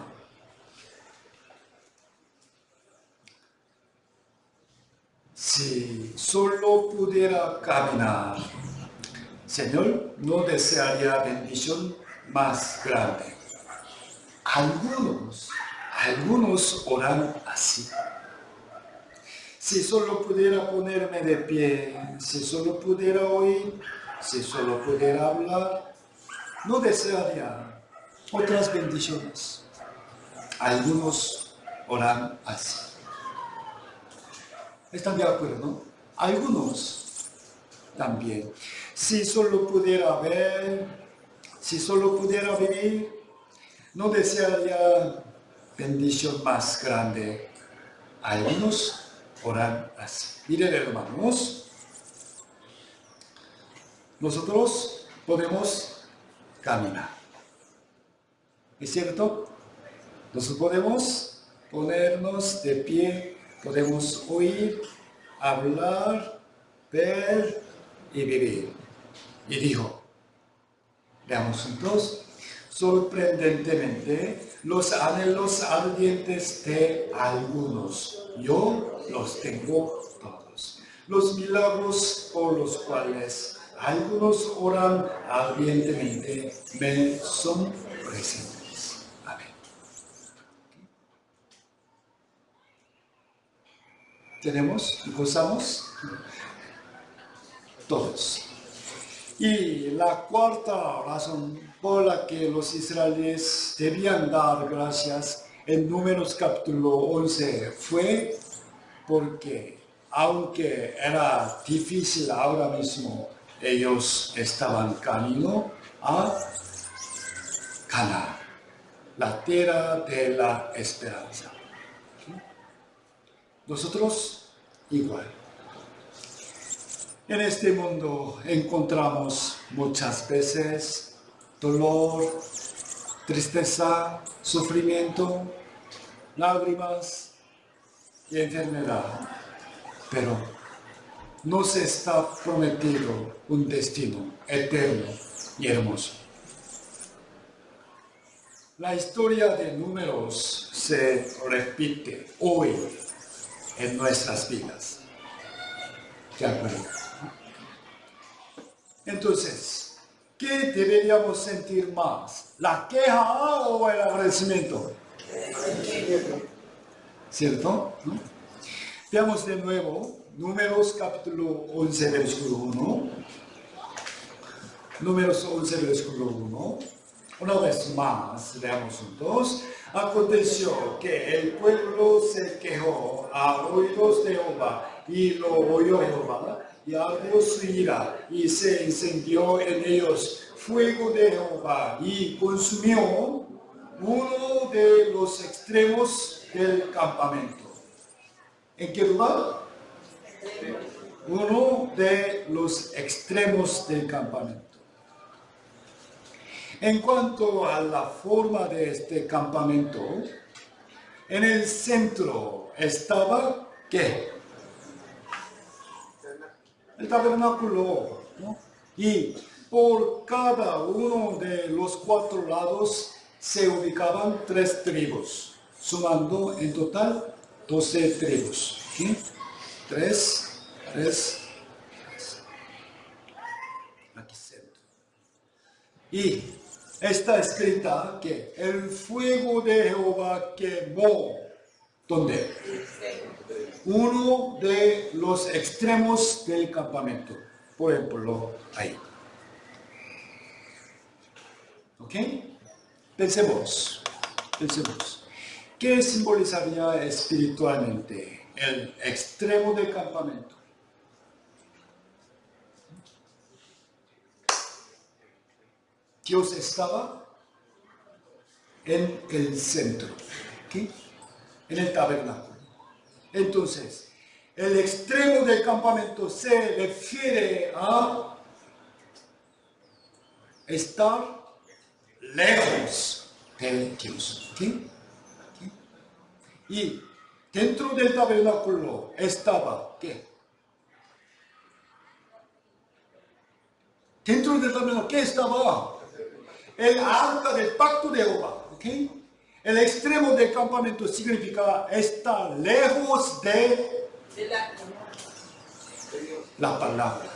Si solo pudiera caminar, Señor, no desearía bendición más grande. Algunos oran así. Si solo pudiera ponerme de pie, si solo pudiera oír, si solo pudiera hablar, no desearía otras bendiciones. Algunos oran así. ¿Están de acuerdo, no? Algunos también. Si solo pudiera ver, si solo pudiera vivir, no desearía bendición más grande. Algunos oran así. Miren, hermanos, nosotros podemos caminar. ¿Es cierto? Nosotros podemos ponernos de pie, podemos oír, hablar, ver y vivir. Y dijo, veamos juntos, sorprendentemente, los anhelos ardientes de algunos, yo los tengo todos. Los milagros por los cuales algunos oran ardientemente me son presentes. Amén. ¿Tenemos? ¿Gozamos? todos. Y la cuarta razón por la que los israelíes debían dar gracias en Números capítulo 11 fue porque, aunque era difícil ahora mismo, ellos estaban camino a Canaán, la tierra de la esperanza. Nosotros igual. En este mundo encontramos muchas veces dolor, tristeza, sufrimiento, lágrimas y enfermedad, pero nos está prometido un destino eterno y hermoso. La historia de Números se repite hoy en nuestras vidas. ¿De acuerdo? Entonces, ¿qué deberíamos sentir más? ¿La queja o el agradecimiento? ¿Cierto? ¿No? Veamos de nuevo Números capítulo 11, versículo 1. Números 11, versículo 1. Una vez más, leamos juntos. Aconteció que el pueblo se quejó a oídos de Jehová, y lo oyó Jehová, y ardió su ira, y se encendió en ellos fuego de Jehová, y consumió uno de los extremos del campamento. ¿En qué lugar? Uno de los extremos del campamento. En cuanto a la forma de este campamento, en el centro estaba, ¿qué? El tabernáculo, ¿no? Y por cada uno de los 4 lados se ubicaban 3 tribus, sumando en total 12 tribus. ¿Sí? 3. Aquí centro. Y está escrita que el fuego de Jehová quemó, ¿dónde? Uno de los extremos del campamento, por ejemplo, ahí. ¿Ok? Pensemos. ¿Qué simbolizaría espiritualmente el extremo del campamento? Dios estaba en el centro, ¿okay? En el tabernáculo. Entonces, el extremo del campamento se refiere a estar lejos de Dios. ¿Okay? ¿Okay? Y dentro del tabernáculo estaba, ¿qué? Dentro del tabernáculo, ¿qué estaba? El arca del pacto de Jehová, ¿ok? El extremo del campamento significa estar lejos de la palabra. ¿Okay? La palabra.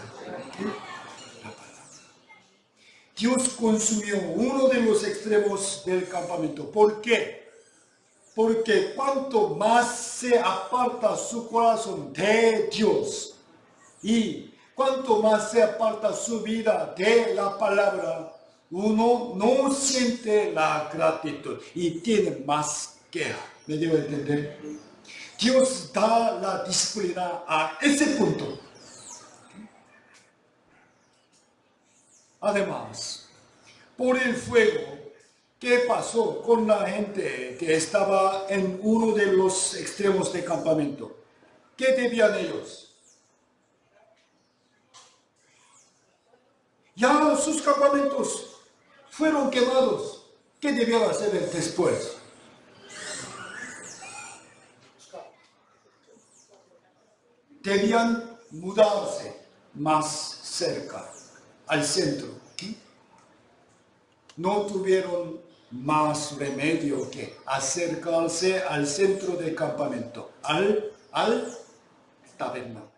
Dios consumió uno de los extremos del campamento. ¿Por qué? Porque cuanto más se aparta su corazón de Dios y cuanto más se aparta su vida de la palabra, uno no siente la gratitud y tiene más queja. ¿Me debo entender? Dios da la disciplina a ese punto. Además, por el fuego, ¿qué pasó con la gente que estaba en uno de los extremos del campamento? ¿Qué debían ellos? Ya sus campamentos fueron quemados. ¿Qué debían hacer después? Debían mudarse más cerca, al centro. ¿Okay? No tuvieron más remedio que acercarse al centro del campamento, al tabernáculo.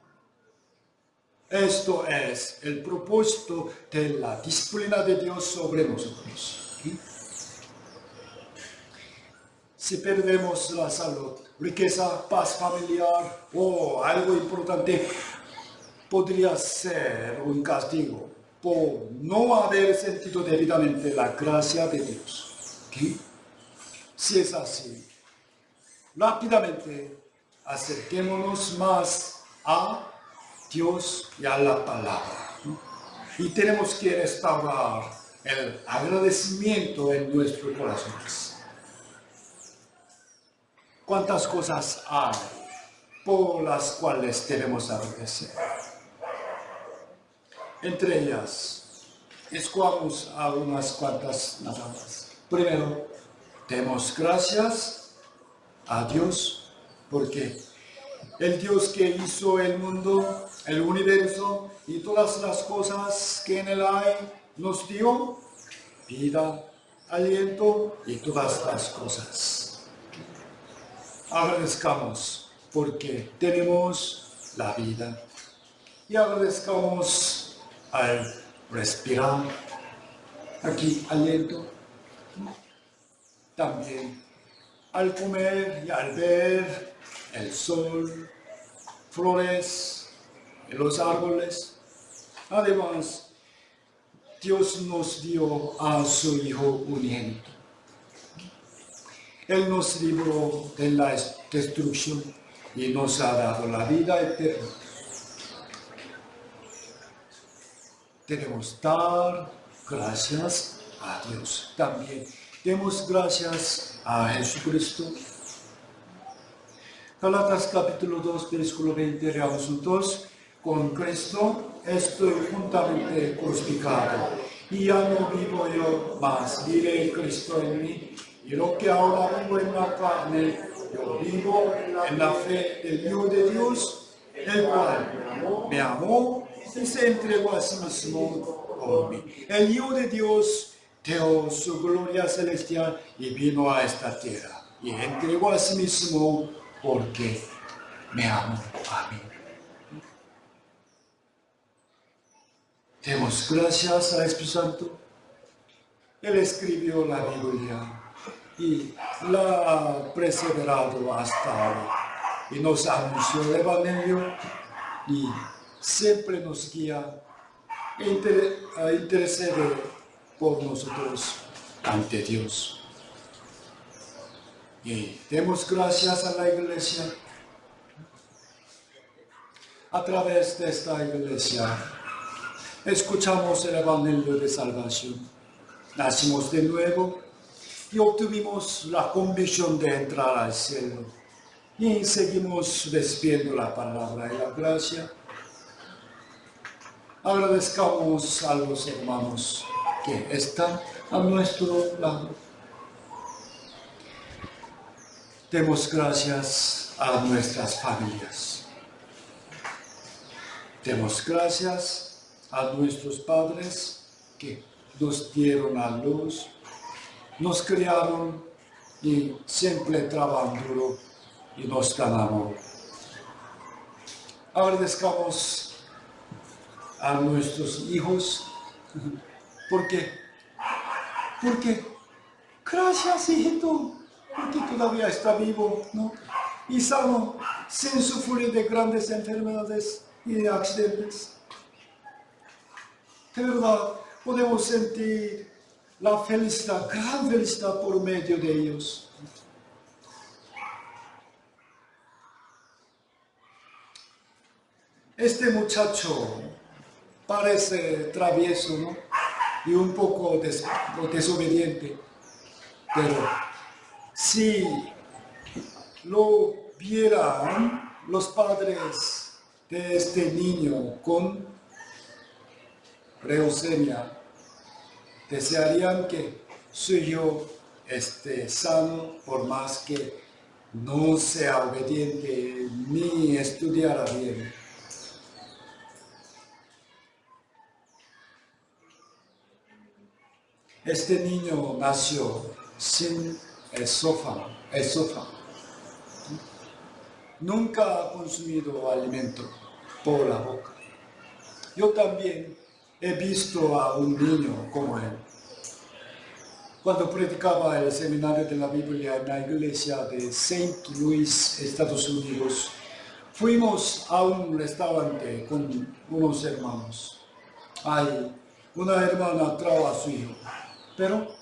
Esto es el propósito de la disciplina de Dios sobre nosotros. ¿Sí? Si perdemos la salud, riqueza, paz familiar o algo importante, podría ser un castigo por no haber sentido debidamente la gracia de Dios. ¿Sí? Si es así, rápidamente acerquémonos más a Dios y a la palabra, ¿no? Y tenemos que restaurar el agradecimiento en nuestros corazones. ¿Cuántas cosas hay por las cuales debemos agradecer? Entre ellas, escogamos a unas cuantas nada más. Primero, demos gracias a Dios porque el Dios que hizo el mundo, el universo y todas las cosas que en él hay, nos dio vida, aliento y todas las cosas. Agradezcamos porque tenemos la vida y agradezcamos al respirar, aquí aliento, también al comer y al ver el sol, flores, los árboles. Además, Dios nos dio a su Hijo unigénito. Él nos libró de la destrucción y nos ha dado la vida eterna. Debemos dar gracias a Dios. También demos gracias a Jesucristo. Gálatas capítulo 2, versículo 20, leamos juntos. Con Cristo estoy juntamente crucificado, y ya no vivo yo, mas vive Cristo en mí. Y lo que ahora vivo en la carne, yo vivo en la fe del Hijo de Dios, el cual me amó y se entregó a sí mismo por mí. El Hijo de Dios dejó su gloria celestial y vino a esta tierra y entregó a sí mismo porque me amó a mí. Demos gracias al Espíritu Santo. Él escribió la Biblia y la ha perseverado hasta ahora y nos anunció el Evangelio y siempre nos guía e intercede por nosotros ante Dios. Y demos gracias a la Iglesia. A través de esta Iglesia escuchamos el Evangelio de salvación. Nacimos de nuevo y obtuvimos la convicción de entrar al cielo. Y seguimos recibiendo la palabra y la gracia. Agradezcamos a los hermanos que están a nuestro lado. Demos gracias a nuestras familias. Demos gracias a nuestros padres que nos dieron a luz, nos criaron y siempre trabajan duro y nos dan amor. Agradezcamos a nuestros hijos porque gracias, hijito, porque todavía está vivo, ¿no? Y sano, sin sufrir de grandes enfermedades y de accidentes. De verdad, podemos sentir la felicidad, gran felicidad por medio de ellos. Este muchacho parece travieso, ¿no? Y un poco desobediente, pero si lo vieran los padres de este niño con leucemia, desearían que su hijo esté sano, por más que no sea obediente ni estudiara bien. Este niño nació sin esófago. Nunca ha consumido alimento por la boca. Yo también he visto a un niño como él. Cuando predicaba el seminario de la Biblia en la iglesia de St. Louis, Estados Unidos, Fuimos a un restaurante con unos hermanos. Hay una hermana trajo a su hijo, pero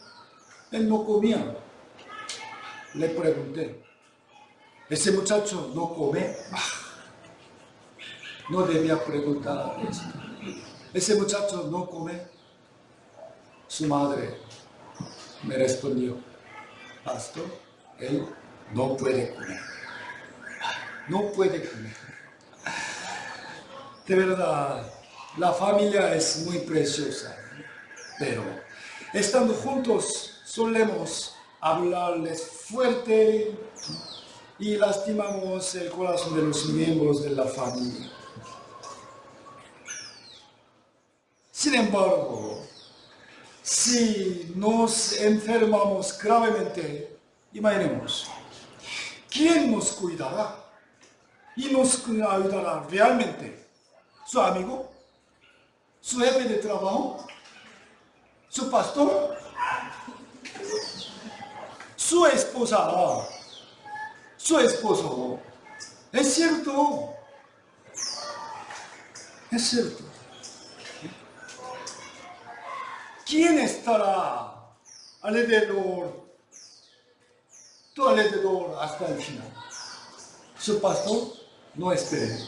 él no comía. Le pregunté, ¿ese muchacho no come? No debía preguntar eso. ¿Ese muchacho no come? Su madre me respondió, pastor, él no puede comer. No puede comer. De verdad, la familia es muy preciosa, pero estando juntos solemos hablarles fuerte y lastimamos el corazón de los miembros de la familia. Sin embargo, si nos enfermamos gravemente, imaginemos, ¿quién nos cuidará? ¿Y nos ayudará realmente? ¿Su amigo? ¿Su jefe de trabajo? ¿Su pastor? ¿Su esposa? ¿Su esposo? Es cierto. Es cierto. ¿Quién estará alrededor, tu alrededor hasta el final? ¿Su pastor? No espere.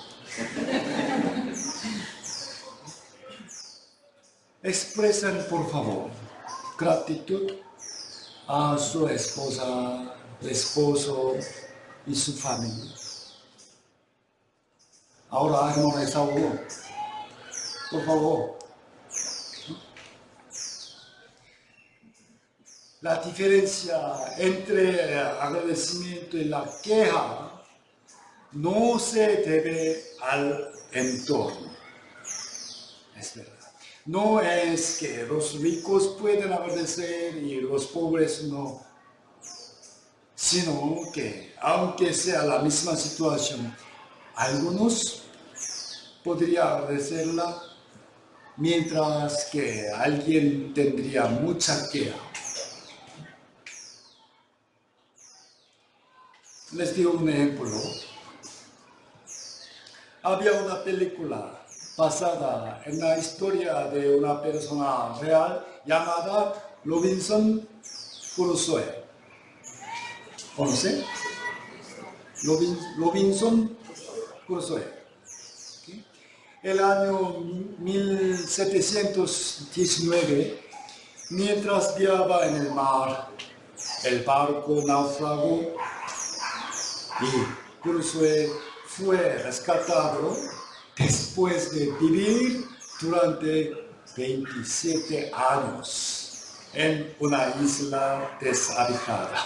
Expresen, por favor, gratitud a su esposa, esposo y su familia. Ahora, hermano Esaú, por favor. La diferencia entre agradecimiento y la queja no se debe al entorno. Es verdad. No es que los ricos pueden agradecer y los pobres no, sino que, aunque sea la misma situación, algunos podrían agradecerla, mientras que alguien tendría mucha queja. Les digo un ejemplo. Había una película basada en la historia de una persona real llamada Robinson Crusoe. ¿Conoce? Robinson Crusoe. ¿Okay? El año 1719, mientras viajaba en el mar, el barco naufragó y Crusoe fue rescatado después de vivir durante 27 años en una isla deshabitada.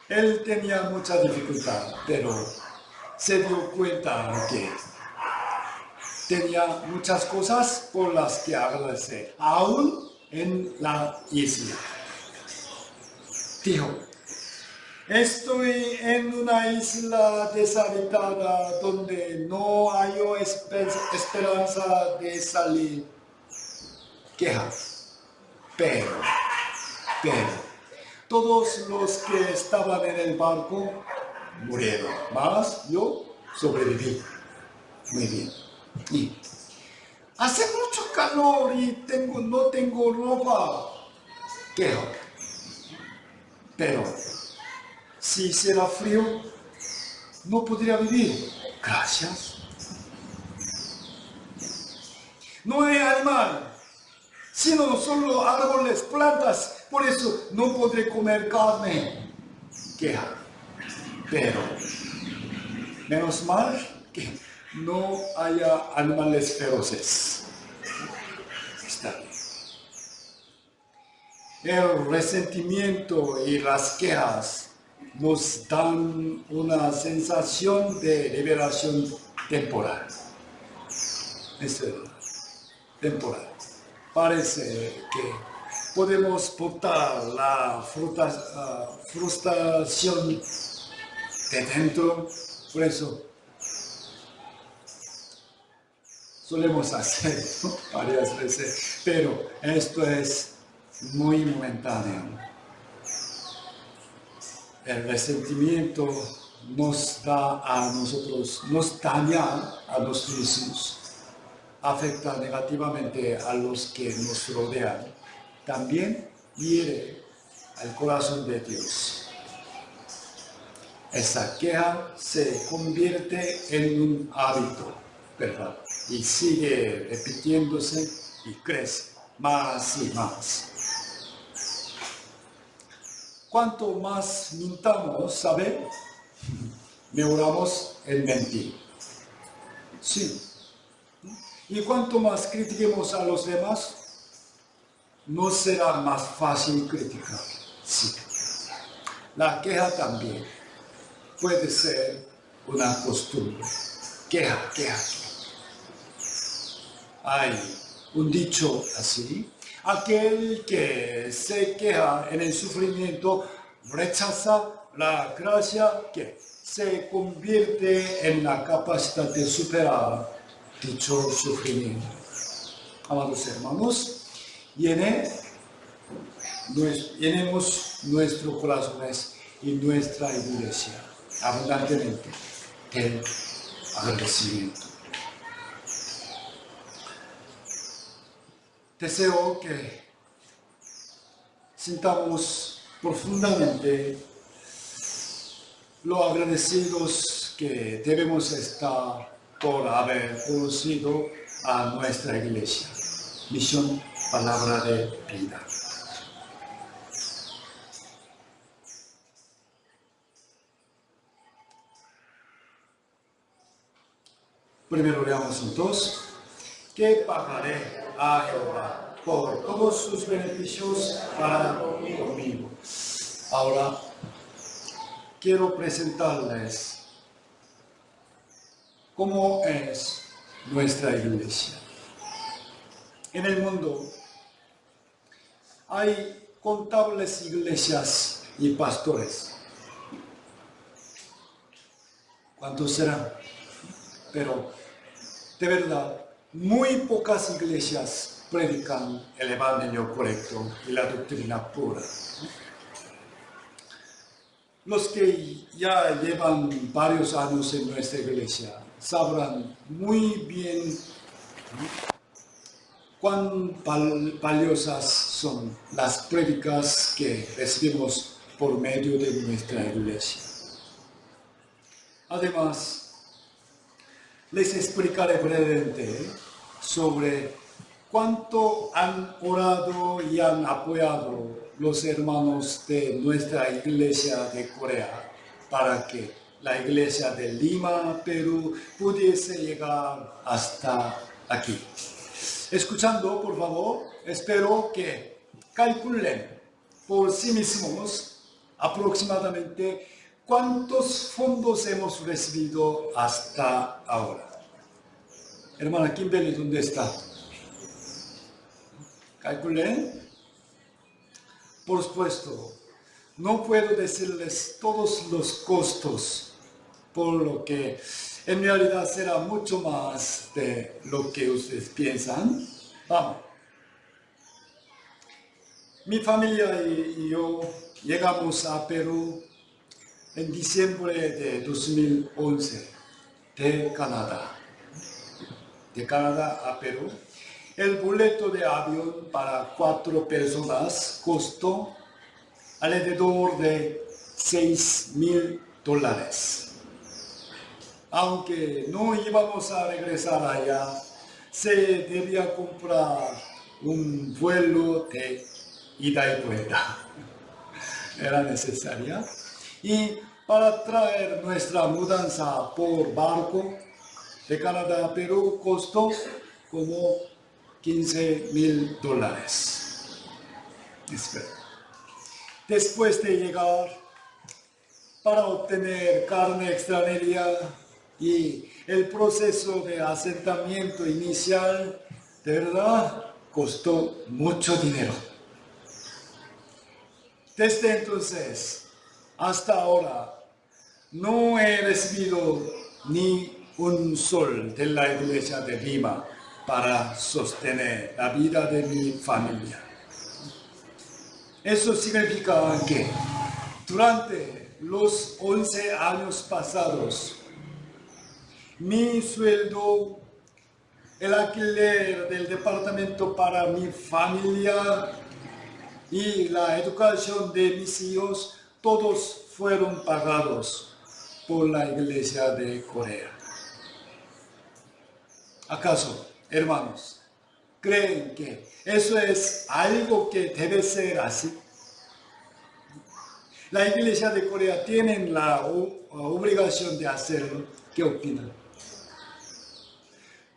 Él tenía mucha dificultad, pero se dio cuenta que tenía muchas cosas por las que agradecer, aún en la isla. Dijo, estoy en una isla deshabitada donde no hay esperanza de salir. Quejas. Pero, todos los que estaban en el barco murieron, mas yo sobreviví. Muy bien. Y hace mucho calor y no tengo ropa. Quejo. Pero si será frío, no podría vivir. Gracias. No hay animal, sino solo árboles, plantas. Por eso no podré comer carne. Queja. Pero, menos mal que no haya animales feroces. Está bien. El resentimiento y las quejas nos dan una sensación de liberación temporal. Es verdad, temporal. Parece que podemos botar la frustración de dentro, por eso solemos hacerlo varias veces, pero esto es muy momentáneo. El resentimiento nos da a nosotros, nos daña a nosotros mismos, afecta negativamente a los que nos rodean, también hiere al corazón de Dios. Esa queja se convierte en un hábito, ¿verdad? Y sigue repitiéndose y crece más y más. Cuanto más mintamos, ¿sabe? Mejoramos en mentir. Sí. Y cuanto más critiquemos a los demás, no será más fácil criticar. Sí. La queja también puede ser una costumbre. Queja. Hay un dicho así: aquel que se queja en el sufrimiento rechaza la gracia que se convierte en la capacidad de superar dicho sufrimiento. Amados hermanos, llenemos nuestros corazones y nuestra iglesia abundantemente del agradecimiento. Deseo que sintamos profundamente lo agradecidos que debemos estar por haber conocido a nuestra iglesia. Misión Palabra de Vida. Primero leamos juntos. ¿Qué pagaré a Jehová por todos sus beneficios para conmigo? Ahora quiero presentarles cómo es nuestra iglesia. En el mundo hay contables iglesias y pastores. ¿Cuántos serán? Pero de verdad, muy pocas iglesias predican el evangelio correcto y la doctrina pura. Los que ya llevan varios años en nuestra iglesia sabrán muy bien cuán valiosas son las prédicas que recibimos por medio de nuestra iglesia. Además, les explicaré brevemente sobre cuánto han orado y han apoyado los hermanos de nuestra iglesia de Corea para que la iglesia de Lima, Perú, pudiese llegar hasta aquí. Escuchando, por favor, espero que calculen por sí mismos aproximadamente ¿cuántos fondos hemos recibido hasta ahora? Hermana Kimberly, ¿dónde está? Calculen. Por supuesto, no puedo decirles todos los costos, por lo que en realidad será mucho más de lo que ustedes piensan. Vamos. Mi familia y yo llegamos a Perú en diciembre de 2011, de Canadá a Perú. El boleto de avión para 4 personas costó alrededor de $6,000. Aunque no íbamos a regresar allá, se debía comprar un vuelo de ida y vuelta. Era necesaria. Y para traer nuestra mudanza por barco de Canadá a Perú costó como $15,000. Después de llegar, para obtener carne extranjera y el proceso de asentamiento inicial, de verdad, costó mucho dinero. Desde entonces hasta ahora, no he recibido ni un sol de la iglesia de Lima para sostener la vida de mi familia. Eso significa que durante los 11 años pasados, mi sueldo, el alquiler del departamento para mi familia y la educación de mis hijos, todos fueron pagados por la Iglesia de Corea. ¿Acaso, hermanos, creen que eso es algo que debe ser así? La Iglesia de Corea tiene la obligación de hacerlo. ¿Qué opinan?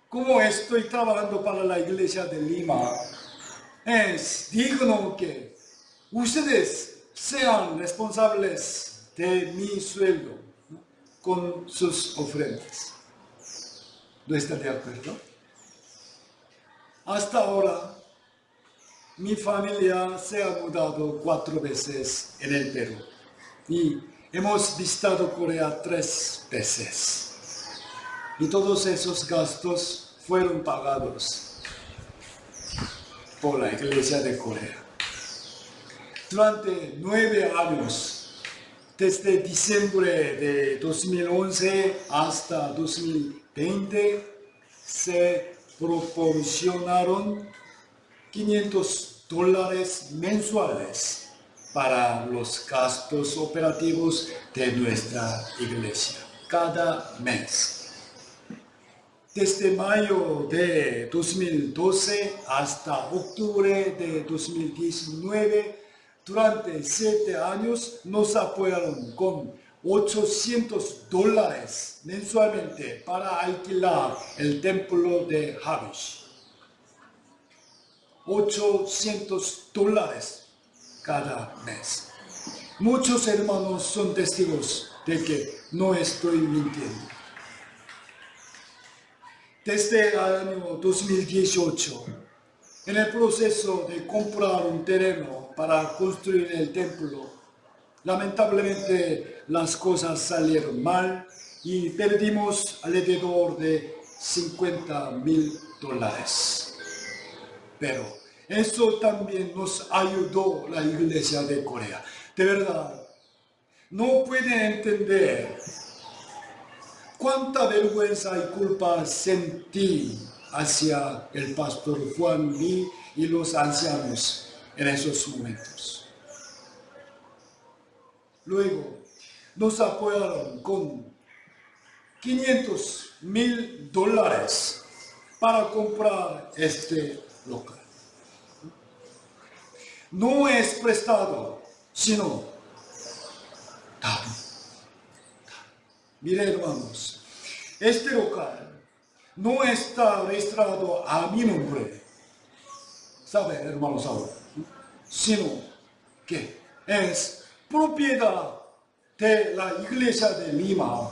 Como estoy trabajando para la Iglesia de Lima, es digno que ustedes sean responsables de mi sueldo, ¿no?, con sus ofrendas. ¿No está de acuerdo? Hasta ahora, mi familia se ha mudado 4 veces en el Perú y hemos visitado Corea 3 veces. Y todos esos gastos fueron pagados por la Iglesia de Corea. Durante 9 años, desde diciembre de 2011 hasta 2020, se proporcionaron $500 mensuales para los gastos operativos de nuestra iglesia cada mes. Desde mayo de 2012 hasta octubre de 2019, durante 7 años nos apoyaron con $800 mensualmente para alquilar el templo de Habish. $800 cada mes. Muchos hermanos son testigos de que no estoy mintiendo. Desde el año 2018, en el proceso de comprar un terreno para construir el templo, lamentablemente las cosas salieron mal y perdimos alrededor de $50,000. Pero eso también nos ayudó la Iglesia de Corea. De verdad, no pueden entender cuánta vergüenza y culpa sentí hacia el pastor Juan Lee y los ancianos en esos momentos. Luego nos apoyaron con $500,000 para comprar este local. No es prestado, sino dado. Miren, hermanos, este local no está registrado a mi nombre, ¿sabe, hermano Saúl? Sino que es propiedad de la Iglesia de Lima.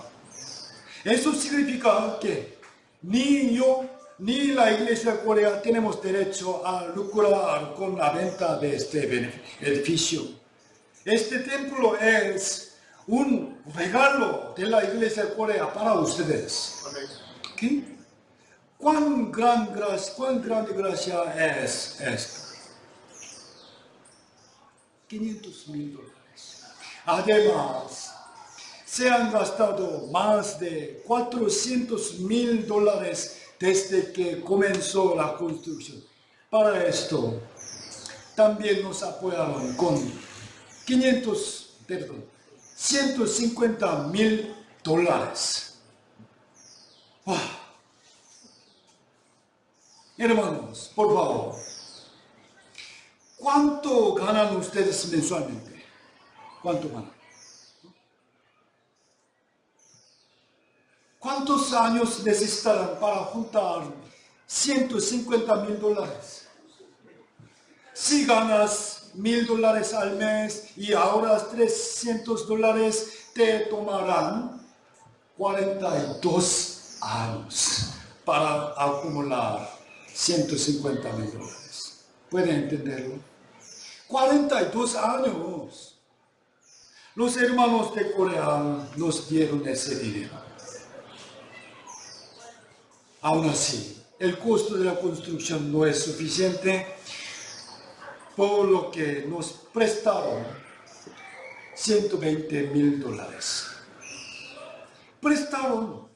Eso significa que ni yo ni la Iglesia de Corea tenemos derecho a lucrar con la venta de este edificio. Este templo es un regalo de la Iglesia de Corea para ustedes. ¿Okay? ¿Cuán grande gracia es esto? $500,000. Además, se han gastado más de $400,000 desde que comenzó la construcción. Para esto, también nos apoyaron con $150,000. ¡Wow! Hermanos, por favor, ¿cuánto ganan ustedes mensualmente? ¿Cuánto ganan? ¿Cuántos años necesitarán para juntar $150,000? Si ganas $1,000 al mes y ahorras $300, te tomarán 42 años para acumular $150,000. ¿Pueden entenderlo? 42 años. Los hermanos de Corea nos dieron ese dinero. Aún así, el costo de la construcción no es suficiente, por lo que nos prestaron $120,000. Prestaron.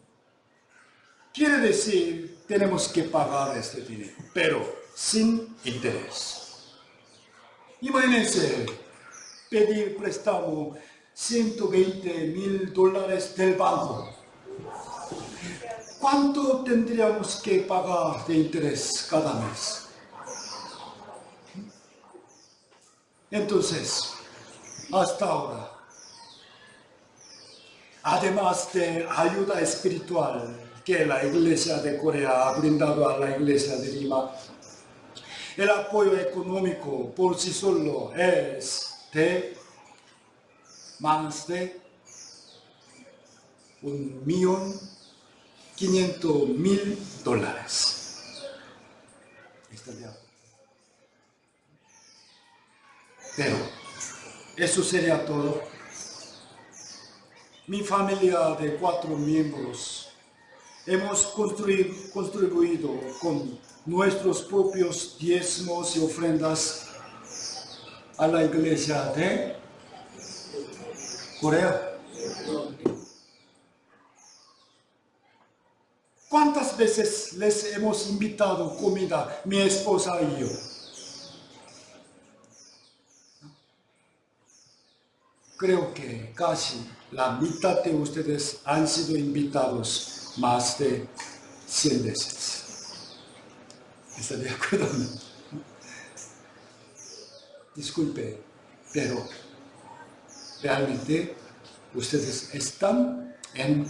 Quiere decir, tenemos que pagar este dinero, pero sin interés. Imagínense pedir préstamo $120,000 del banco. ¿Cuánto tendríamos que pagar de interés cada mes? Entonces, hasta ahora, además de ayuda espiritual que la Iglesia de Corea ha brindado a la Iglesia de Lima, el apoyo económico por sí solo es de más de $1,500,000. ¿Está de acuerdo? Pero eso sería todo. Mi familia de 4 miembros hemos contribuido con nuestros propios diezmos y ofrendas a la Iglesia de Corea. ¿Cuántas veces les hemos invitado comida, mi esposa y yo? Creo que casi la mitad de ustedes han sido invitados más de 100 veces. ¿Está de acuerdo? Disculpe, pero realmente ustedes están en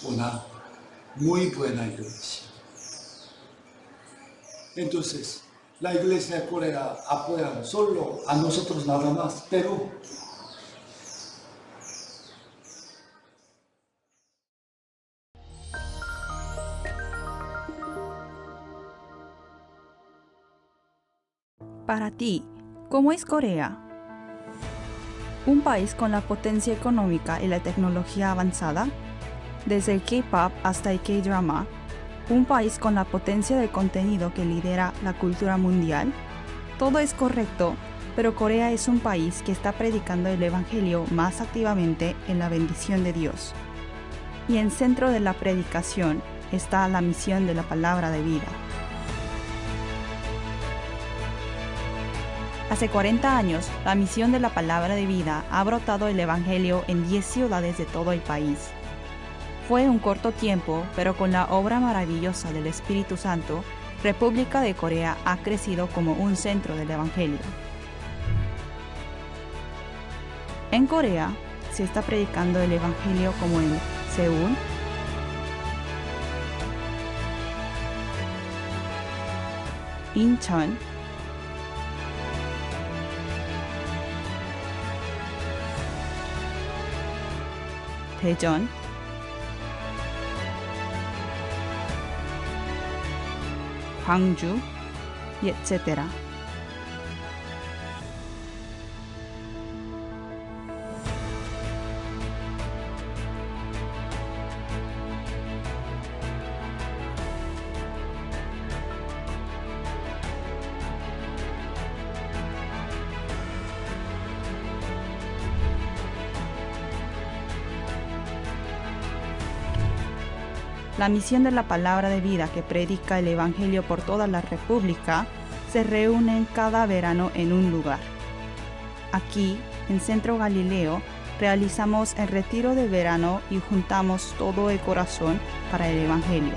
una muy buena iglesia. Entonces, la Iglesia de Corea apoya solo a nosotros nada más, pero para ti, ¿cómo es Corea? ¿Un país con la potencia económica y la tecnología avanzada? Desde el K-pop hasta el K-drama, ¿un país con la potencia de contenido que lidera la cultura mundial? Todo es correcto, pero Corea es un país que está predicando el Evangelio más activamente en la bendición de Dios. Y en centro de la predicación está la misión de la palabra de vida. Hace 40 años, la misión de la palabra de vida ha brotado el Evangelio en 10 ciudades de todo el país. Fue un corto tiempo, pero con la obra maravillosa del Espíritu Santo, República de Corea ha crecido como un centro del Evangelio. En Corea se está predicando el Evangelio como en Seúl, Incheon, Daejeon, Gwangju, y etc. La misión de la palabra de vida que predica el Evangelio por toda la República se reúnen cada verano en un lugar. Aquí, en Centro Galileo, realizamos el retiro de verano y juntamos todo el corazón para el Evangelio.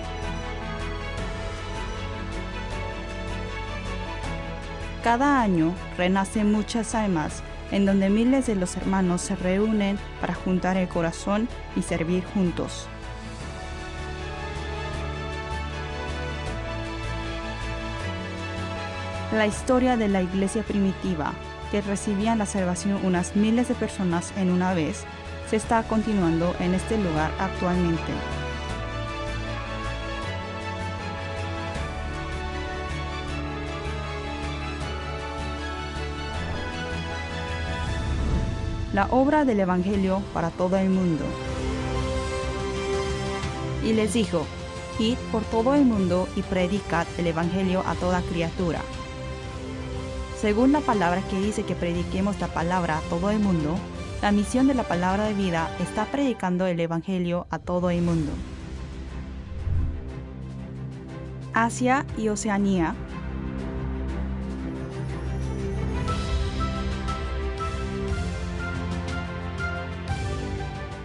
Cada año renacen muchas almas en donde miles de los hermanos se reúnen para juntar el corazón y servir juntos. La historia de la iglesia primitiva, que recibían la salvación unas miles de personas en una vez, se está continuando en este lugar actualmente. La obra del Evangelio para todo el mundo. Y les dijo: id por todo el mundo y predicad el Evangelio a toda criatura. Según la palabra que dice que prediquemos la palabra a todo el mundo, La misión de la Palabra de Vida está predicando el Evangelio a todo el mundo. Asia y Oceanía,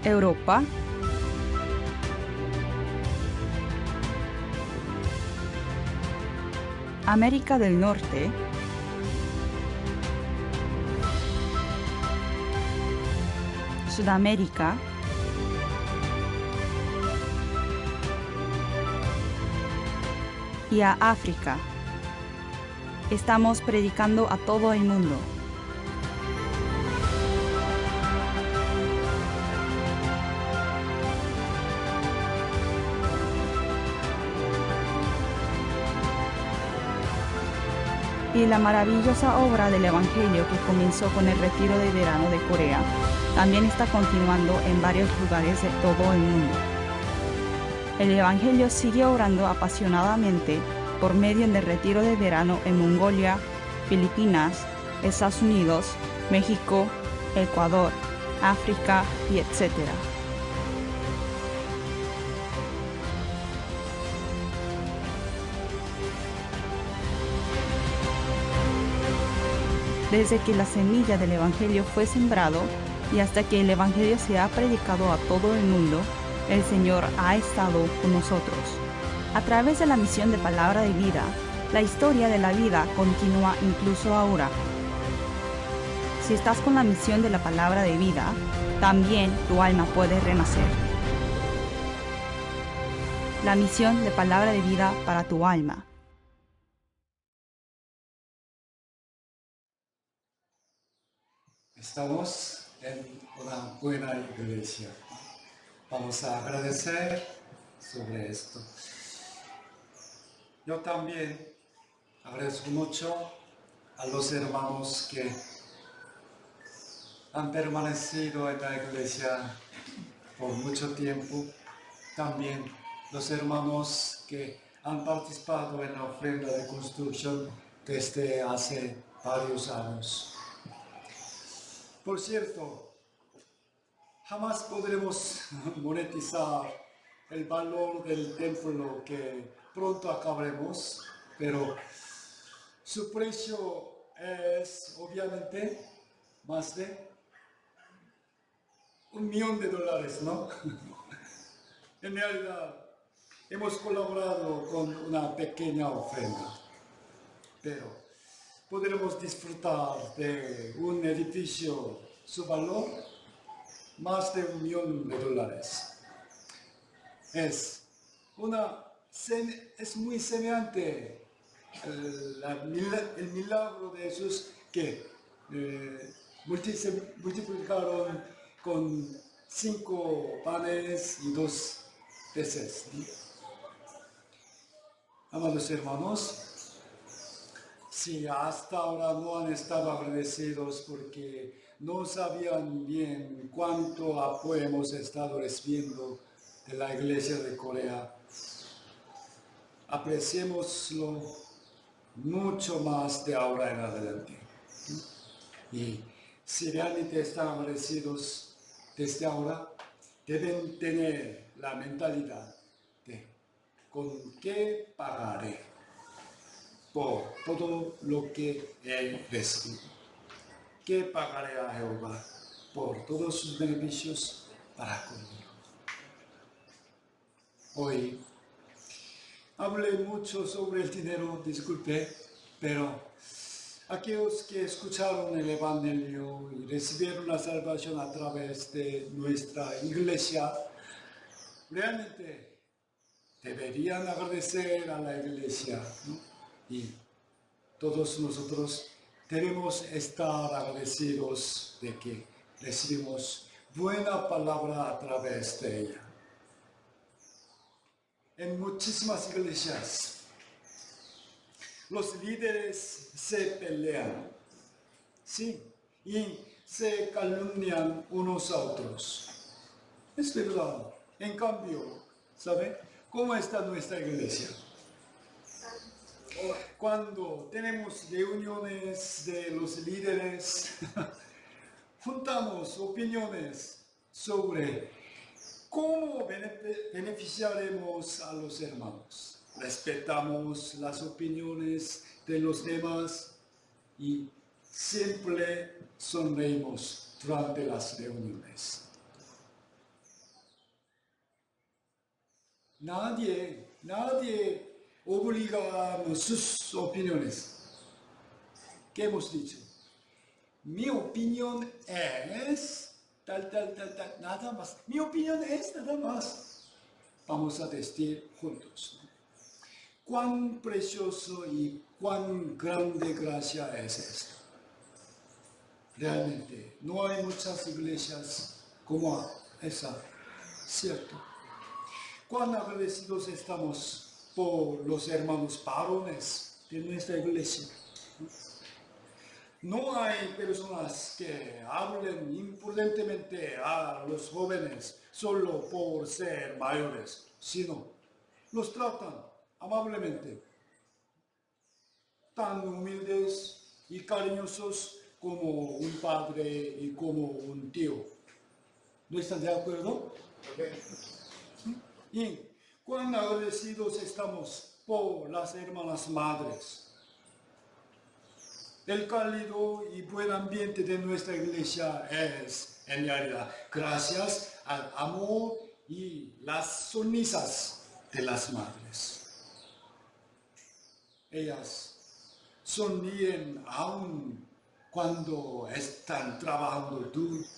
Europa, América del Norte, Sudamérica, y a África. Estamos predicando a todo el mundo. Y la maravillosa obra del Evangelio que comenzó con el retiro de verano de Corea también está continuando en varios lugares de todo el mundo. El Evangelio sigue obrando apasionadamente por medio del retiro de verano en Mongolia, Filipinas, Estados Unidos, México, Ecuador, África y etc. Desde que la semilla del Evangelio fue sembrado y hasta que el Evangelio se ha predicado a todo el mundo, el Señor ha estado con nosotros. A través de la misión de Palabra de Vida, la historia de la vida continúa incluso ahora. Si estás con la misión de la Palabra de Vida, también tu alma puede renacer. La misión de Palabra de Vida para tu alma. Estamos en una buena iglesia. Vamos a agradecer sobre esto. Yo también agradezco mucho a los hermanos que han permanecido en la iglesia por mucho tiempo. También los hermanos que han participado en la ofrenda de construcción desde hace varios años. Por cierto, jamás podremos monetizar el valor del templo que pronto acabaremos, pero su precio es obviamente más de $1 millón, ¿no? En realidad, hemos colaborado con una pequeña ofrenda, pero podremos disfrutar de un edificio, su valor, más de $1 millón. Es muy semejante el milagro de Jesús que se multiplicaron con 5 panes y 2 peces. Amados hermanos, si hasta ahora no han estado agradecidos porque no sabían bien cuánto apoyo hemos estado recibiendo de la Iglesia de Corea, apreciémoslo mucho más de ahora en adelante. Y si realmente están agradecidos desde ahora, deben tener la mentalidad de ¿con qué pagaré por todo lo que he recibido? ¿Qué pagaré a Jehová por todos sus beneficios para conmigo? Hoy hablé mucho sobre el dinero, disculpe, pero aquellos que escucharon el Evangelio y recibieron la salvación a través de nuestra iglesia, realmente deberían agradecer a la iglesia, ¿no? Y todos nosotros debemos estar agradecidos de que recibimos buena palabra a través de ella. En muchísimas iglesias, los líderes se pelean, sí, y se calumnian unos a otros. Es verdad. En cambio, ¿sabe cómo está nuestra iglesia? Cuando tenemos reuniones de los líderes, juntamos opiniones sobre cómo beneficiaremos a los hermanos. Respetamos las opiniones de los demás y siempre sonreímos durante las reuniones. Nadie obliga a sus opiniones. ¿Qué hemos dicho? Mi opinión es tal, nada más. Mi opinión es nada más. Vamos a decir juntos, ¿no? Cuán precioso y cuán grande gracia es esto. Realmente, no hay muchas iglesias como esa, ¿cierto? Cuán agradecidos estamos por los hermanos varones de nuestra iglesia. No hay personas que hablen imprudentemente a los jóvenes solo por ser mayores, sino los tratan amablemente, tan humildes y cariñosos como un padre y como un tío. ¿No están de acuerdo? Y cuán agradecidos estamos por las hermanas madres. El cálido y buen ambiente de nuestra iglesia es, en realidad, gracias al amor y las sonrisas de las madres. Ellas sonríen aún cuando están trabajando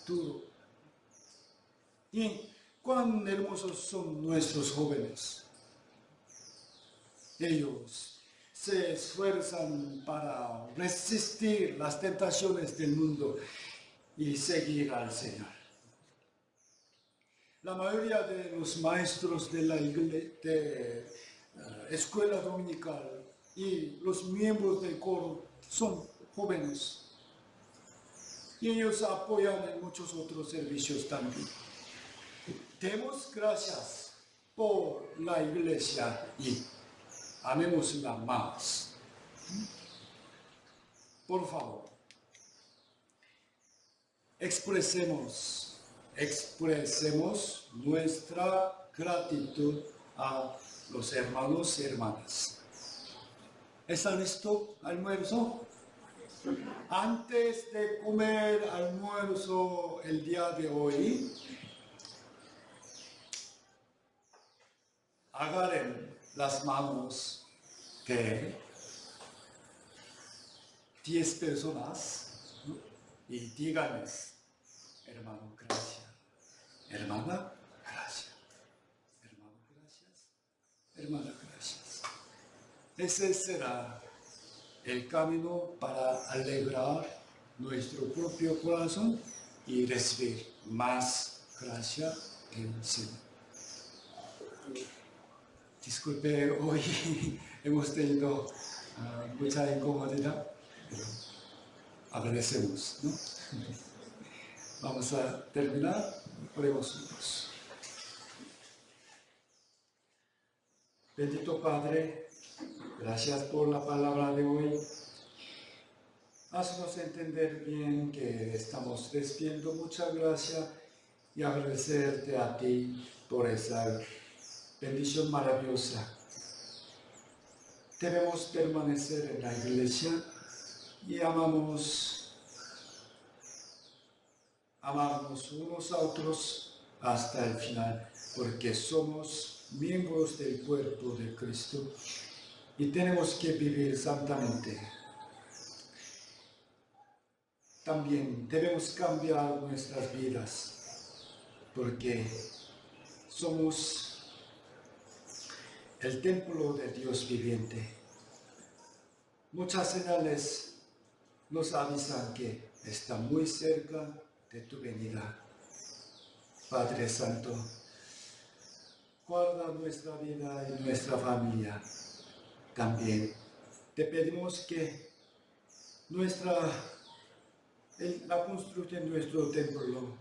duro. Y cuán hermosos son nuestros jóvenes. Ellos se esfuerzan para resistir las tentaciones del mundo y seguir al Señor. La mayoría de los maestros de la escuela dominical y los miembros del coro son jóvenes. Y ellos apoyan en muchos otros servicios también. Demos gracias por la iglesia y amémosla más. Por favor, expresemos nuestra gratitud a los hermanos y hermanas. ¿Están listos? ¿Almuerzo? Antes de comer almuerzo el día de hoy, agarren las manos de 10 personas, ¿no? Y díganles, hermano, gracias. Hermana, gracias. Hermano, gracias. Hermana, gracias. Ese será el camino para alegrar nuestro propio corazón y recibir más gracia del Señor. Disculpe, hoy hemos tenido mucha incomodidad, pero agradecemos, ¿no? Vamos a terminar, oremos juntos. Bendito Padre, gracias por la palabra de hoy. Haznos entender bien que estamos recibiendo mucha gracia y agradecerte a ti por esa bendición maravillosa. Debemos permanecer en la iglesia y amarnos unos a otros hasta el final, porque somos miembros del cuerpo de Cristo y tenemos que vivir santamente. También debemos cambiar nuestras vidas, porque somos el templo de Dios viviente. Muchas señales nos avisan que está muy cerca de tu venida. Padre Santo, guarda nuestra vida y nuestra familia. También te pedimos que la construcción de nuestro templo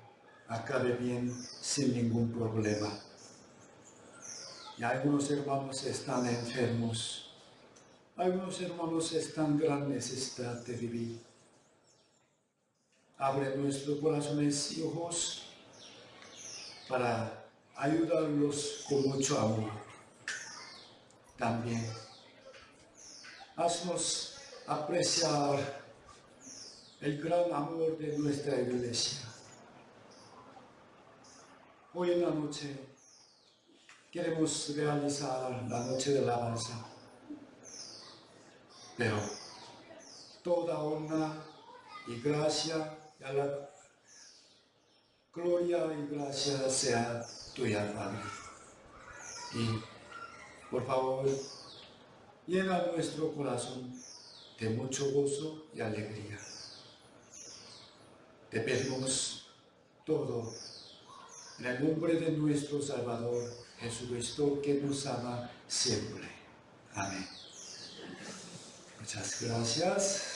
acabe bien sin ningún problema. Y algunos hermanos están enfermos, algunos hermanos están en gran necesidad de vivir. Abre nuestros corazones y ojos para ayudarlos con mucho amor. También haznos apreciar el gran amor de nuestra iglesia. Hoy en la noche queremos realizar la noche de alabanza, pero toda honra y gracia y a la gloria y gracia sea tuya, Padre. Y por favor, llena nuestro corazón de mucho gozo y alegría. Te pedimos todo en el nombre de nuestro Salvador Jesucristo, que nos ama siempre. Amén. Muchas gracias.